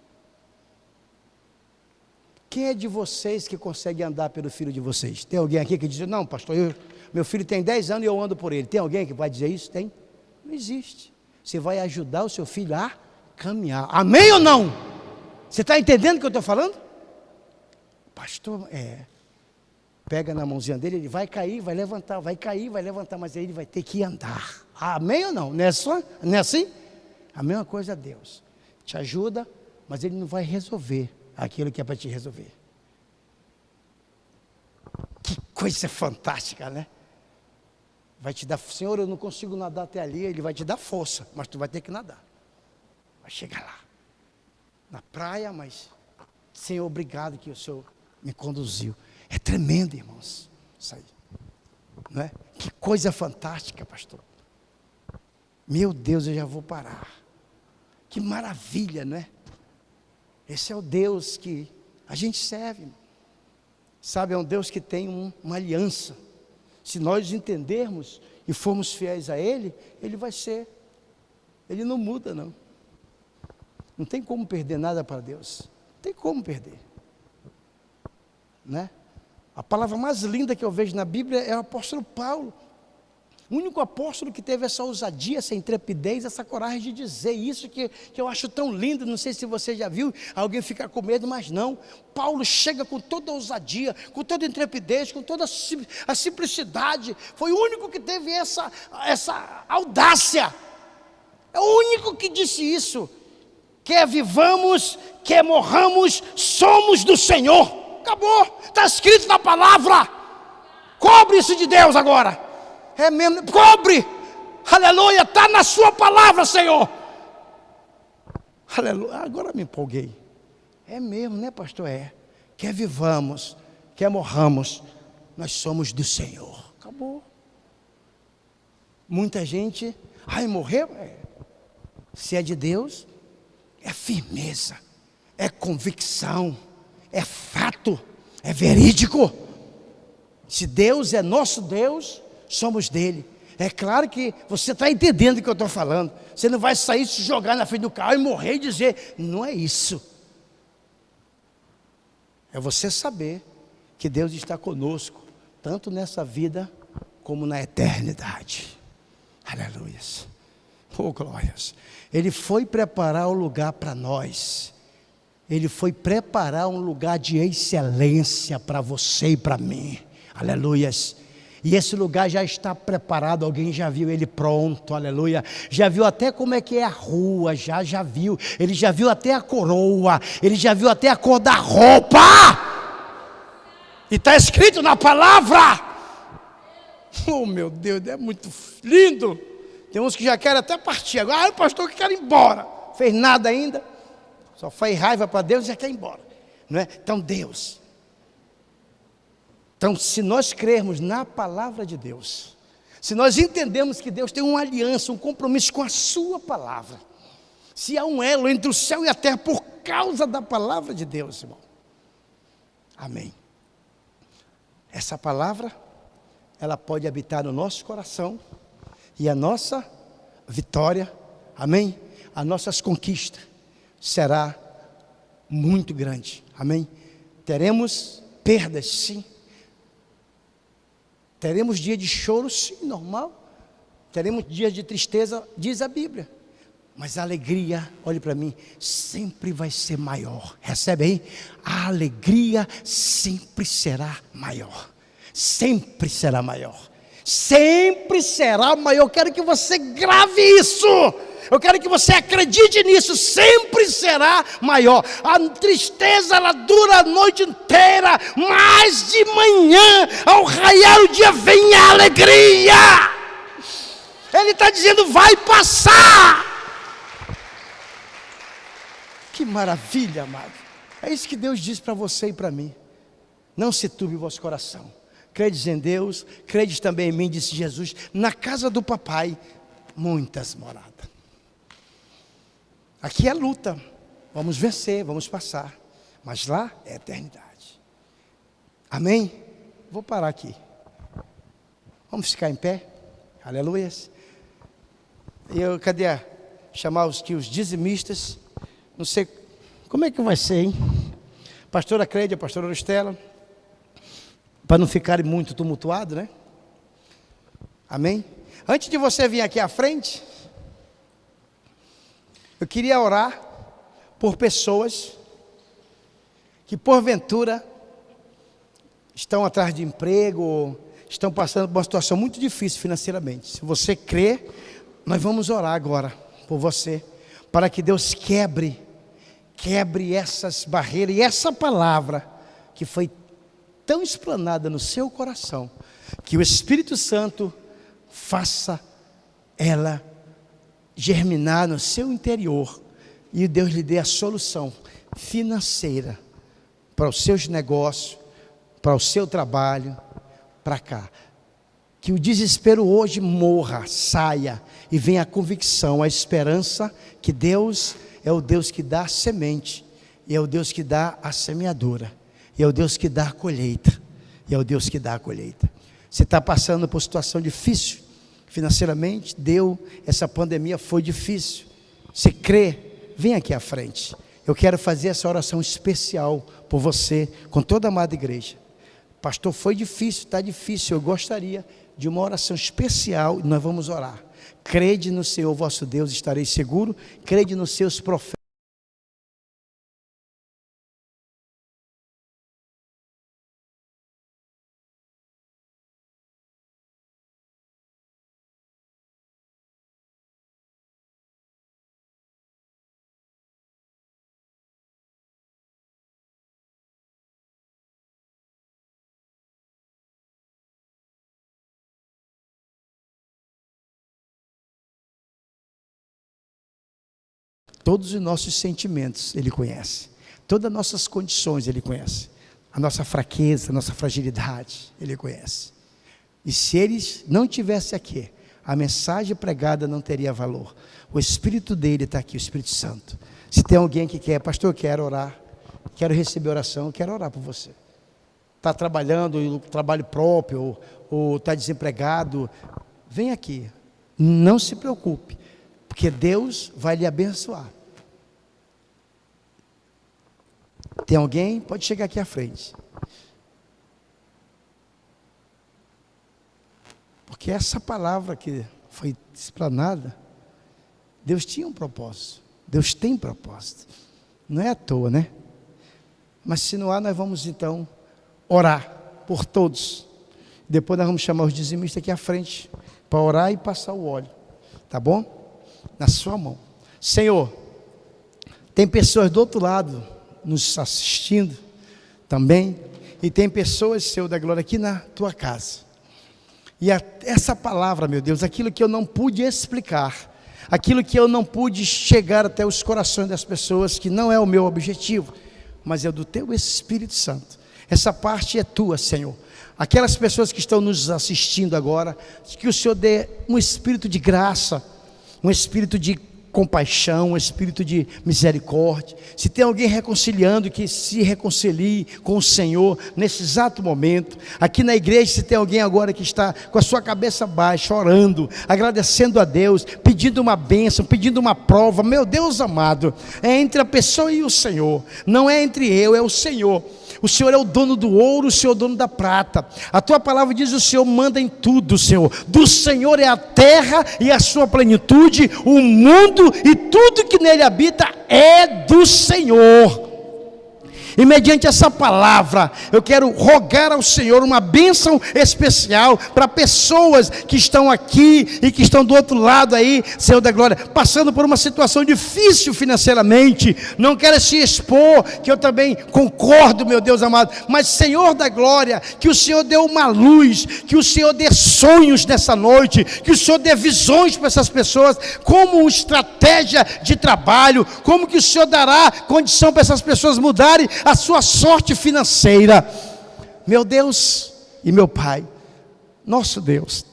quem é de vocês que consegue andar pelo filho de vocês? Tem alguém aqui que diz, não pastor, meu filho tem 10 anos e eu ando por ele. Tem alguém que vai dizer isso? Tem? Não existe. Você vai ajudar o seu filho a caminhar, amém ou não? Você está entendendo o que eu estou falando? Pastor, pega na mãozinha dele, ele vai cair, vai levantar, vai cair, vai levantar, mas aí ele vai ter que andar. Amém ou não? Não é assim? A mesma coisa é Deus. Te ajuda, mas ele não vai resolver aquilo que é para te resolver. Que coisa fantástica, né? vai te dar, Senhor, eu não consigo nadar até ali, Ele vai te dar força, mas tu vai ter que nadar. Vai chegar lá, na praia, mas, Senhor, obrigado que o Senhor me conduziu. É tremendo, irmãos, isso aí, não é? Que coisa fantástica, pastor. Meu Deus, eu já vou parar. Que maravilha, não é? Esse é o Deus que a gente serve. Sabe, é um Deus que tem uma aliança. Se nós entendermos e formos fiéis a Ele, Ele vai ser. Ele não muda, não. Não tem como perder nada para Deus. Não tem como perder. Né? A palavra mais linda que eu vejo na Bíblia é o apóstolo Paulo. O único apóstolo que teve essa ousadia, essa intrepidez, essa coragem de dizer isso que eu acho tão lindo. Não sei se você já viu alguém ficar com medo, mas não. Paulo chega com toda a ousadia, com toda a intrepidez, com toda a simplicidade. Foi o único que teve essa audácia. É o único que disse isso. Quer vivamos, quer morramos, somos do Senhor. Acabou, está escrito na palavra. Cobre isso de Deus agora. É mesmo, cobre, aleluia, está na sua palavra, Senhor. Aleluia, agora me empolguei. É mesmo, né, pastor? É. Quer vivamos, quer morramos, nós somos do Senhor. Acabou. Muita gente, morreu. Se é de Deus, é firmeza, é convicção, é fato, é verídico. Se Deus é nosso Deus, somos dele. É claro que você está entendendo o que eu estou falando. Você não vai sair, se jogar na frente do carro e morrer e dizer, não é isso. É você saber que Deus está conosco, tanto nessa vida como na eternidade. Aleluia. Oh, glórias. Ele foi preparar o lugar para nós. Ele foi preparar um lugar de excelência para você e para mim. Aleluias. E esse lugar já está preparado, alguém já viu ele pronto, aleluia. Já viu até como é que é a rua, já viu. Ele já viu até a coroa, ele já viu até a cor da roupa. E está escrito na palavra. Oh, meu Deus, é muito lindo. Tem uns que já querem até partir agora. O pastor que quer ir embora. Fez nada ainda. Só faz raiva para Deus e já quer ir embora. Não é? Então Deus. Então, se nós crermos na palavra de Deus, se nós entendemos que Deus tem uma aliança, um compromisso com a sua palavra, se há um elo entre o céu e a terra por causa da palavra de Deus, irmão. Amém. Essa palavra, ela pode habitar no nosso coração e a nossa vitória, amém? As nossas conquistas será muito grande, amém? Teremos perdas, sim. Teremos dia de choro, sim, normal. Teremos dias de tristeza, diz a Bíblia. Mas a alegria, olhe para mim, sempre vai ser maior. Recebe aí? A alegria sempre será maior. Sempre será maior. Sempre será maior. Eu quero que você grave isso. Eu quero que você acredite nisso. Sempre será maior. A tristeza, ela dura a noite inteira. Mas de manhã, ao raiar o dia, vem a alegria. Ele está dizendo, vai passar. Que maravilha, amado. É isso que Deus diz para você e para mim. Não se turbe o vosso coração. Credes em Deus, credes também em mim, disse Jesus. Na casa do papai, muitas moradas. Aqui é luta, vamos vencer, vamos passar. Mas lá é eternidade. Amém? Vou parar aqui. Vamos ficar em pé. Aleluias. Cadê? Chamar os dizimistas. Não sei como é que vai ser, hein? Pastora Clédia, pastora Estela. Para não ficarem muito tumultuados, né? Amém? Antes de você vir aqui à frente, eu queria orar por pessoas que porventura estão atrás de emprego, estão passando por uma situação muito difícil financeiramente. Se você crê, nós vamos orar agora por você, para que Deus quebre essas barreiras e essa palavra que foi tão explanada no seu coração, que o Espírito Santo faça ela germinar no seu interior e Deus lhe dê a solução financeira para os seus negócios, para o seu trabalho, para cá. Que o desespero hoje morra, saia e venha a convicção, a esperança que Deus é o Deus que dá a semente, e é o Deus que dá a semeadura, e é o Deus que dá a colheita, e é o Deus que dá a colheita. Você está passando por situação difícil, financeiramente, essa pandemia foi difícil. Você crê? Vem aqui à frente. Eu quero fazer essa oração especial por você, com toda a amada igreja. Pastor, foi difícil, está difícil, eu gostaria de uma oração especial, e nós vamos orar. Crede no Senhor vosso Deus, estareis seguro, crede nos seus profetas. Todos os nossos sentimentos Ele conhece, todas as nossas condições Ele conhece, a nossa fraqueza, a nossa fragilidade Ele conhece. E se Ele não estivesse aqui, a mensagem pregada não teria valor. O Espírito dele está aqui, o Espírito Santo. Se tem alguém que quer, pastor, eu quero orar, quero receber oração, eu quero orar por você. Está trabalhando no trabalho próprio, ou está desempregado, vem aqui, não se preocupe, porque Deus vai lhe abençoar. Tem alguém? Pode chegar aqui à frente. Porque essa palavra que foi explanada, Deus tinha um propósito. Deus tem propósito. Não é à toa, né? Mas se não há, nós vamos então orar por todos. Depois nós vamos chamar os dizimistas aqui à frente para orar e passar o óleo. Tá bom? Na sua mão. Senhor, tem pessoas do outro lado nos assistindo também, e tem pessoas, Senhor da glória, aqui na tua casa. E essa palavra, meu Deus, aquilo que eu não pude explicar, aquilo que eu não pude chegar até os corações das pessoas, que não é o meu objetivo, mas é do teu Espírito Santo. Essa parte é tua, Senhor. Aquelas pessoas que estão nos assistindo agora, que o Senhor dê um espírito de graça, um espírito de compaixão, um espírito de misericórdia. Se tem alguém reconciliando, que se reconcilie com o Senhor nesse exato momento. Aqui na igreja, se tem alguém agora que está com a sua cabeça baixa, orando, agradecendo a Deus, pedindo uma bênção, pedindo uma prova, meu Deus amado, é entre a pessoa e o Senhor, não é entre eu, é o Senhor. O Senhor é o dono do ouro, o Senhor é o dono da prata. A tua palavra diz: o Senhor manda em tudo, Senhor. Do Senhor é a terra e a sua plenitude, o mundo e tudo que nele habita é do Senhor. E mediante essa palavra, eu quero rogar ao Senhor uma bênção especial para pessoas que estão aqui e que estão do outro lado aí, Senhor da glória, passando por uma situação difícil financeiramente. Não quero se expor, que eu também concordo, meu Deus amado, mas Senhor da glória, que o Senhor dê uma luz, que o Senhor dê sonhos nessa noite, que o Senhor dê visões para essas pessoas, como estratégia de trabalho, como que o Senhor dará condição para essas pessoas mudarem a sua sorte financeira. Meu Deus e meu Pai, nosso Deus,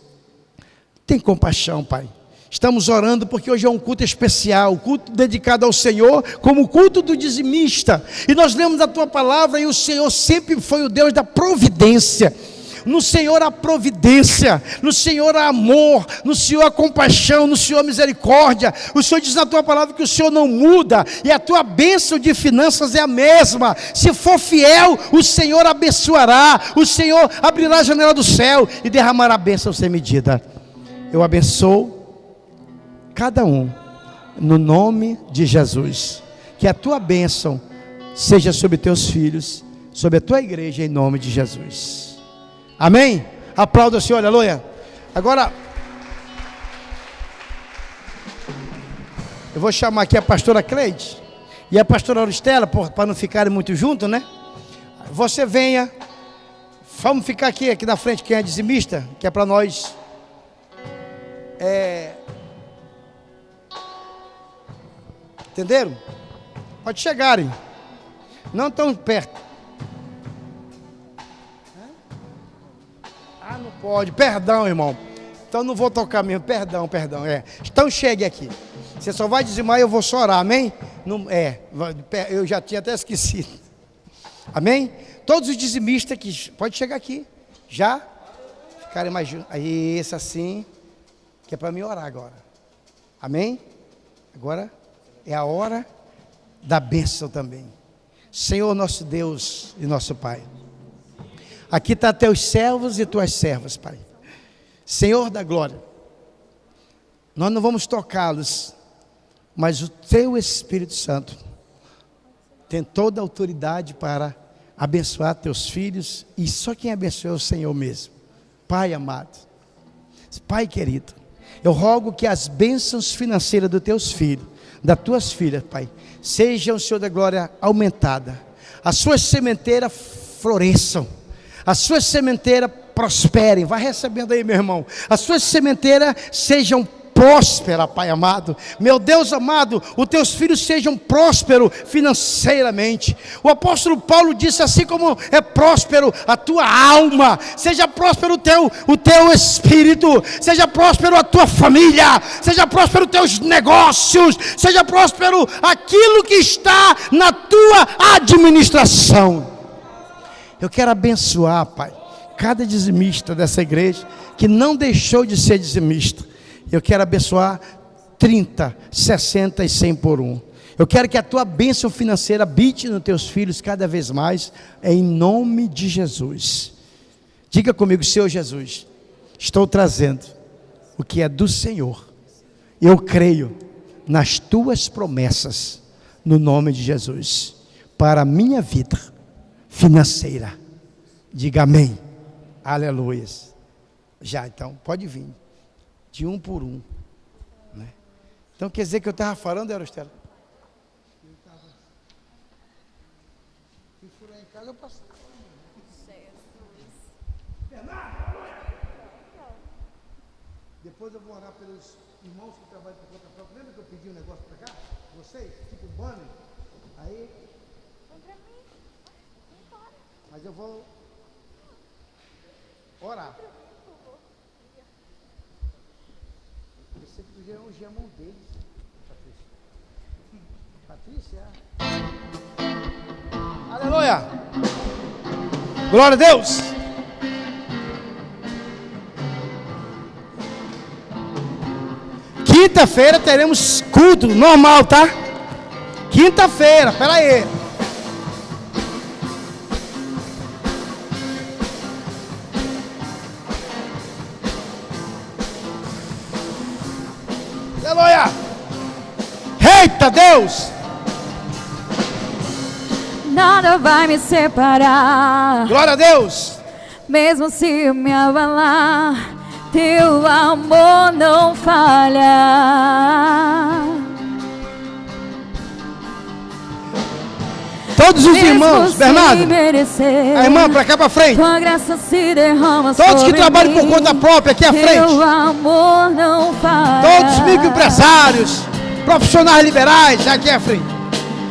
tem compaixão, Pai. Estamos orando porque hoje é um culto especial, culto dedicado ao Senhor, como o culto do dizimista, e nós lemos a tua palavra, e o Senhor sempre foi o Deus da providência. No Senhor há providência, no Senhor há amor, no Senhor há compaixão, no Senhor há misericórdia. O Senhor diz na tua palavra que o Senhor não muda, e a tua bênção de finanças é a mesma. Se for fiel, o Senhor abençoará, o Senhor abrirá a janela do céu e derramará a bênção sem medida. Eu abençoo cada um no nome de Jesus. Que a tua bênção seja sobre teus filhos, sobre a tua igreja, em nome de Jesus. Amém? Aplauda o Senhor, aleluia. Agora, eu vou chamar aqui a pastora Cleide e a pastora Auristela, para não ficarem muito juntos, né? Você venha, vamos ficar aqui na frente, quem é dizimista, que é para nós Entenderam? Pode chegarem. Não tão perto. Ah, não pode. Perdão, irmão. Então não vou tocar mesmo. Perdão. Então chegue aqui. Você só vai dizimar e eu vou chorar, amém? Não, eu já tinha até esquecido. Amém? Todos os dizimistas que pode chegar aqui. Já? Ficarem mais juntos. Aí, esse assim, que é para mim orar agora. Amém? Agora é a hora da bênção também. Senhor nosso Deus e nosso Pai. Aqui está teus servos e tuas servas, Pai. Senhor da glória. Nós não vamos tocá-los, mas o teu Espírito Santo tem toda a autoridade para abençoar teus filhos, e só quem abençoa é o Senhor mesmo. Pai amado, Pai querido, eu rogo que as bênçãos financeiras dos teus filhos, das tuas filhas, Pai, sejam, Senhor da glória, aumentadas, as suas sementeiras floresçam, as suas sementeiras prosperem. Vai recebendo aí, meu irmão. As suas sementeiras sejam próspera, Pai amado. Meu Deus amado, os teus filhos sejam prósperos financeiramente. O apóstolo Paulo disse: assim como é próspero a tua alma, seja próspero o teu espírito, seja próspero a tua família, seja próspero os teus negócios, seja próspero aquilo que está na tua administração. Eu quero abençoar, Pai, cada dizimista dessa igreja que não deixou de ser dizimista. Eu quero abençoar 30, 60 e 100 por um. Eu quero que a tua bênção financeira habite nos teus filhos cada vez mais, em nome de Jesus. Diga comigo: Senhor Jesus, estou trazendo o que é do Senhor. Eu creio nas tuas promessas, no nome de Jesus, para a minha vida financeira. Diga amém. Aleluia. Já, então, pode vir. De um por um, né? Então quer dizer que eu estava falando, Erostela? Eu estava. Se for lá em casa, eu passo. Depois eu vou orar pelos irmãos que trabalham por conta própria. Lembra que eu pedi um negócio para cá? Vocês? Tipo banner. Aí. Mas eu vou orar. Você podia ungir a mão deles, Patrícia. Aleluia! Glória a Deus! Quinta-feira teremos culto normal, tá? Quinta-feira, pera aí. Aleluia! Eita Deus! Nada vai me separar. Glória a Deus! Mesmo se me abalar, teu amor não falha. Todos os irmãos, Bernardo, a irmã para cá para frente. Tua graça se derrama. Todos que trabalham por conta própria aqui à frente. Teu amor não falha. Todos os microempresários, profissionais liberais aqui à frente.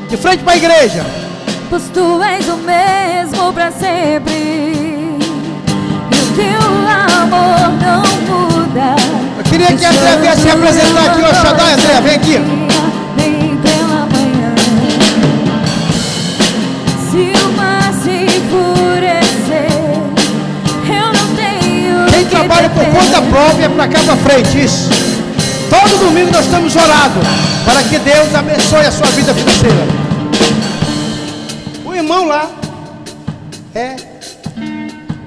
De frente para a igreja. Pois tu és o mesmo para sempre. E o teu amor não muda. Eu queria que a André viesse se apresentar aqui, ó Shaddai. André, vem aqui. Vem pela manhã. Se o mar se enfurecer, eu não tenho. Quem trabalha por conta própria é para cá para frente, isso. Todo domingo nós estamos orando para que Deus abençoe a sua vida financeira. O irmão lá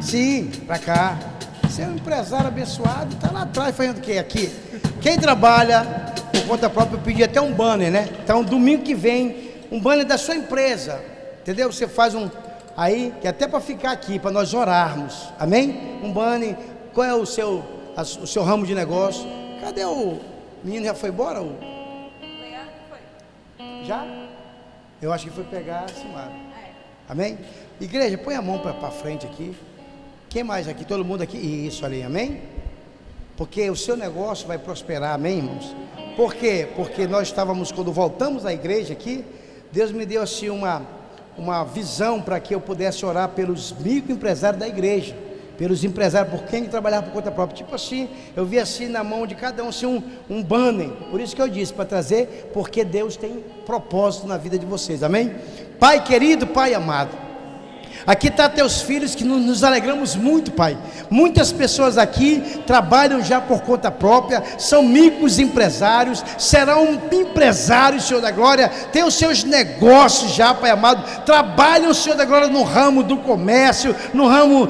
sim, para cá. Você é um empresário abençoado, está lá atrás fazendo o quê? Aqui. Quem trabalha por conta própria, eu pedi até um banner, né? Então, domingo que vem, um banner da sua empresa. Entendeu? Você faz um aí, que é até para ficar aqui, para nós orarmos. Amém? Um banner. Qual é o seu ramo de negócio? Cadê o menino? Já foi embora? Já? Eu acho que foi pegar a Simara. Amém? Igreja, põe a mão para frente aqui. Quem mais aqui? Todo mundo aqui? Isso ali, amém? porque o seu negócio vai prosperar, amém, irmãos? Por quê? Porque nós estávamos, quando voltamos à igreja aqui, Deus me deu assim uma visão para que eu pudesse orar pelos microempresários da igreja, pelos empresários, por quem trabalhava por conta própria, tipo assim, eu vi assim na mão de cada um, assim, um banner, por isso que eu disse, para trazer, porque Deus tem propósito na vida de vocês, amém? Pai querido, Pai amado, aqui está teus filhos que nos alegramos muito, Pai. Muitas pessoas aqui trabalham já por conta própria, são micros empresários, serão empresários, Senhor da glória, têm os seus negócios já, Pai amado, trabalham, Senhor da glória, no ramo do comércio, no ramo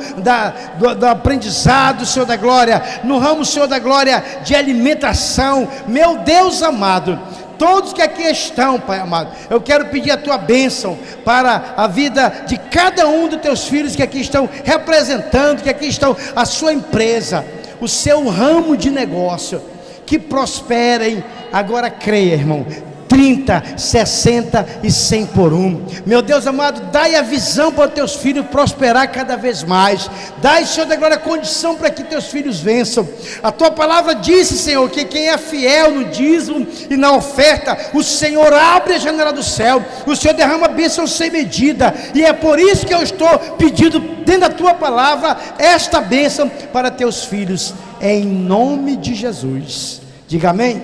do aprendizado, Senhor da glória, no ramo, Senhor da glória, de alimentação. Meu Deus amado, todos que aqui estão, Pai amado, eu quero pedir a tua bênção para a vida de cada um dos teus filhos que aqui estão representando, que aqui estão a sua empresa, o seu ramo de negócio, que prosperem. Agora creia, irmão, 30, 60 e 100 por um. Meu Deus amado, dai a visão para os teus filhos prosperar cada vez mais. Dai, Senhor da glória, condição para que teus filhos vençam. A tua palavra disse, Senhor, que quem é fiel no dízimo e na oferta, o Senhor abre a janela do céu, o Senhor derrama bênção sem medida. E é por isso que eu estou pedindo dentro da tua palavra esta bênção para teus filhos, em nome de Jesus. Diga amém.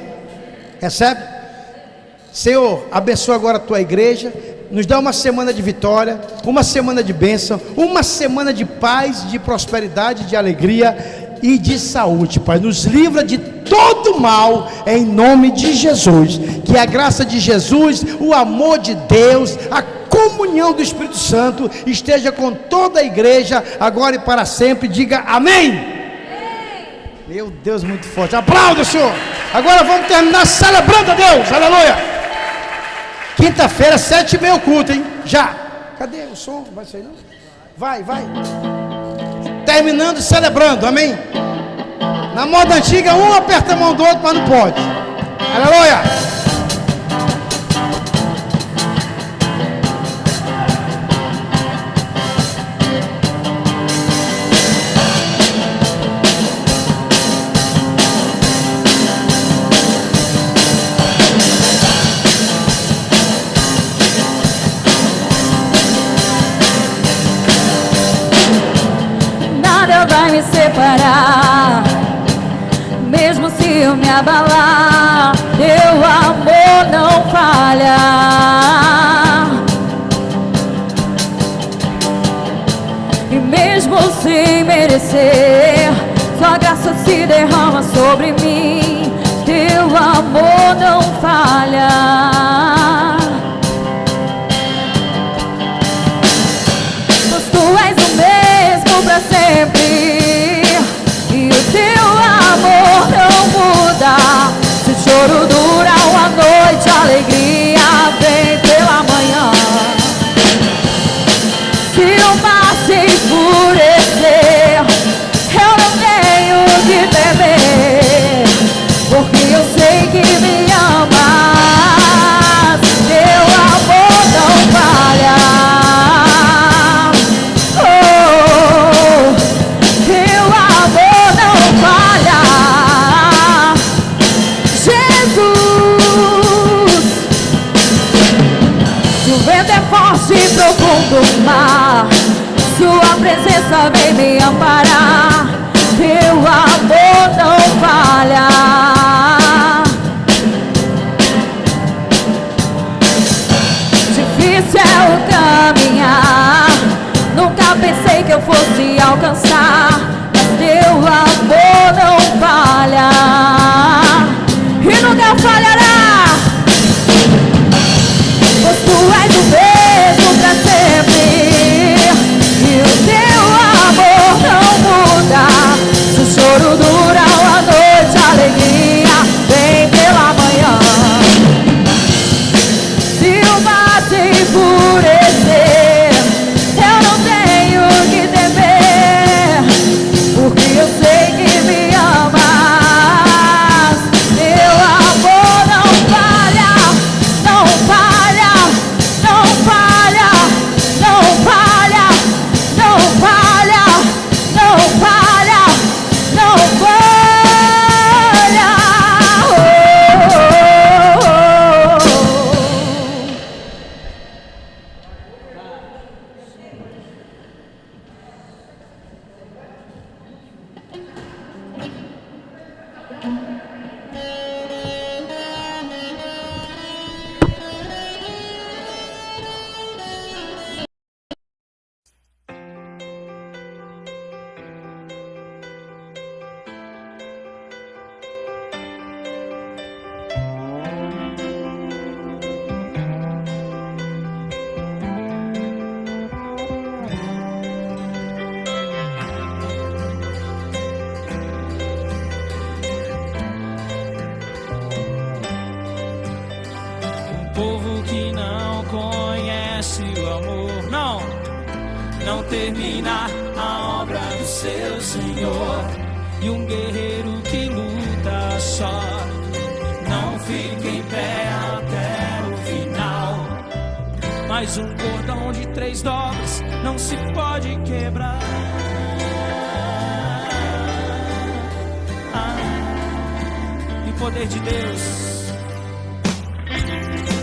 Recebe. Senhor, abençoa agora a tua igreja, nos dá uma semana de vitória, uma semana de bênção, uma semana de paz, de prosperidade, de alegria e de saúde, Pai. Nos livra de todo mal, em nome de Jesus. Que a graça de Jesus, o amor de Deus, a comunhão do Espírito Santo esteja com toda a igreja, agora e para sempre. Diga amém. Meu Deus, muito forte. Aplauda, Senhor. Agora vamos terminar celebrando a Deus. Aleluia. Quinta-feira, 7h30 o culto, hein? Já. Cadê o som? Vai sair não? Vai. Terminando e celebrando, amém? Na moda antiga, um aperta a mão do outro, mas não pode. Aleluia. Vai me separar, mesmo se eu me abalar, teu amor não falha. E mesmo sem merecer, sua graça se derrama sobre mim, teu amor não falha. Pois tu és o mesmo pra sempre, e o teu amor não muda. Se o choro dura uma noite, a alegria vem pela manhã. Se o mar se enfurecer, eu não tenho que temer, porque eu sei que me amas. Teu amor não falha. Forte, profundo mar, sua presença vem me amparar, teu amor não falha. Difícil é o caminhar, nunca pensei que eu fosse alcançar, mas teu amor não falha, e nunca falhará. Pois tu és o mesmo pra sempre, e o teu amor não muda. Se o choro dura uma noite, a alegria vem pela manhã. Se o mar se enfurecer, eu não tenho que temer, não termina a obra do seu Senhor. E um guerreiro que luta só não fica em pé até o final. Mas um cordão de 3 dobras não se pode quebrar. E o poder de Deus,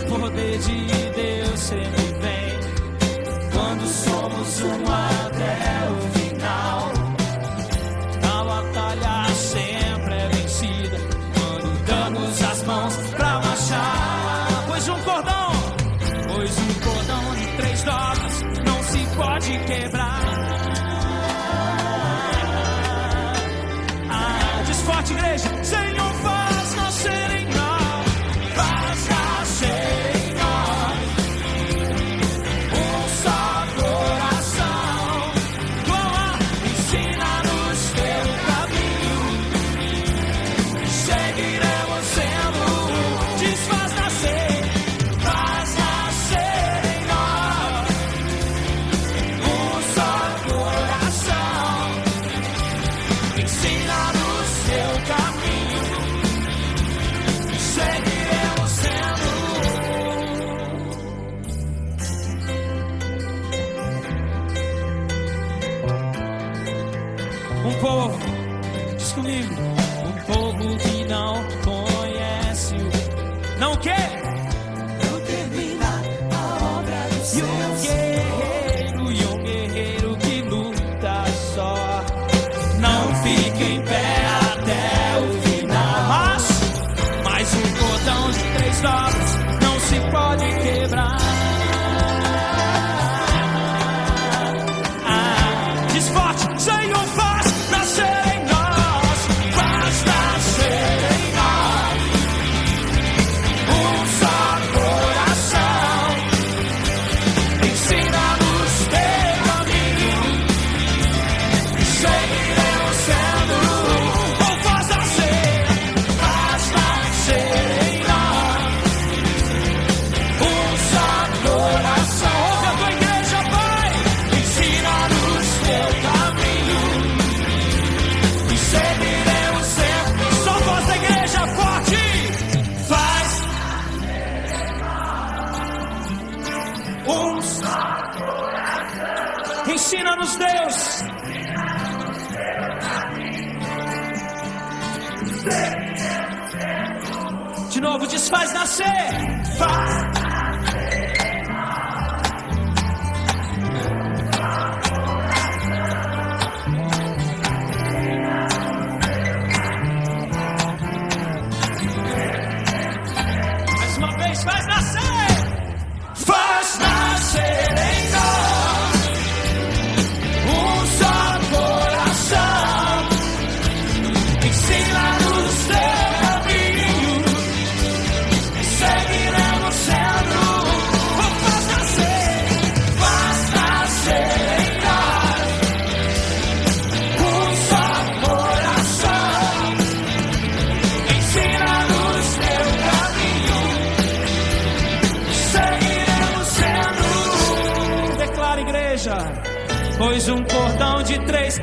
o poder de Deus sempre vem quando somos um até o final. A batalha sempre é vencida quando damos as mãos pra marchar. Pois um cordão de 3 dobras não se pode quebrar. Diz forte, igreja: Senhor, faz nascer em nós, faz nascer em nós um só coração. Ensina-nos teu caminho, seguiremos sendo. Diz: faz nascer em nós um só coração. Ensina-nos teu caminho, seguiremos sendo. Um povo, diz comigo, um povo que não conhece o... Não o quê? Não termina a obra do seu Senhor. E um guerreiro que luta só não fica em pé até o final. Mas um cordão de 3 dobras não se pode quebrar. Diz forte: Senhor, faz nascer em nós, faz nascer em nós um só coração. Ensina-nos teu caminho, seguiremos sendo. Oh, faz nascer em nós um só coração. Ouve a tua igreja, Pai. Ensina-nos teu caminho e seguiremos sempre. Só voz da igreja forte. Faz um só coração. Ensina-nos, Deus. De novo, diz: faz nascer. Faz. Mais uma vez, faz nascer. Faz nascer em nós um só coração. Ensina-nos teu caminho, seguiremos sendo. Oh, faz nascer em nós um só coração. Ensina-nos teu caminho, seguiremos sendo. Declara, igreja: pois um cordão de 3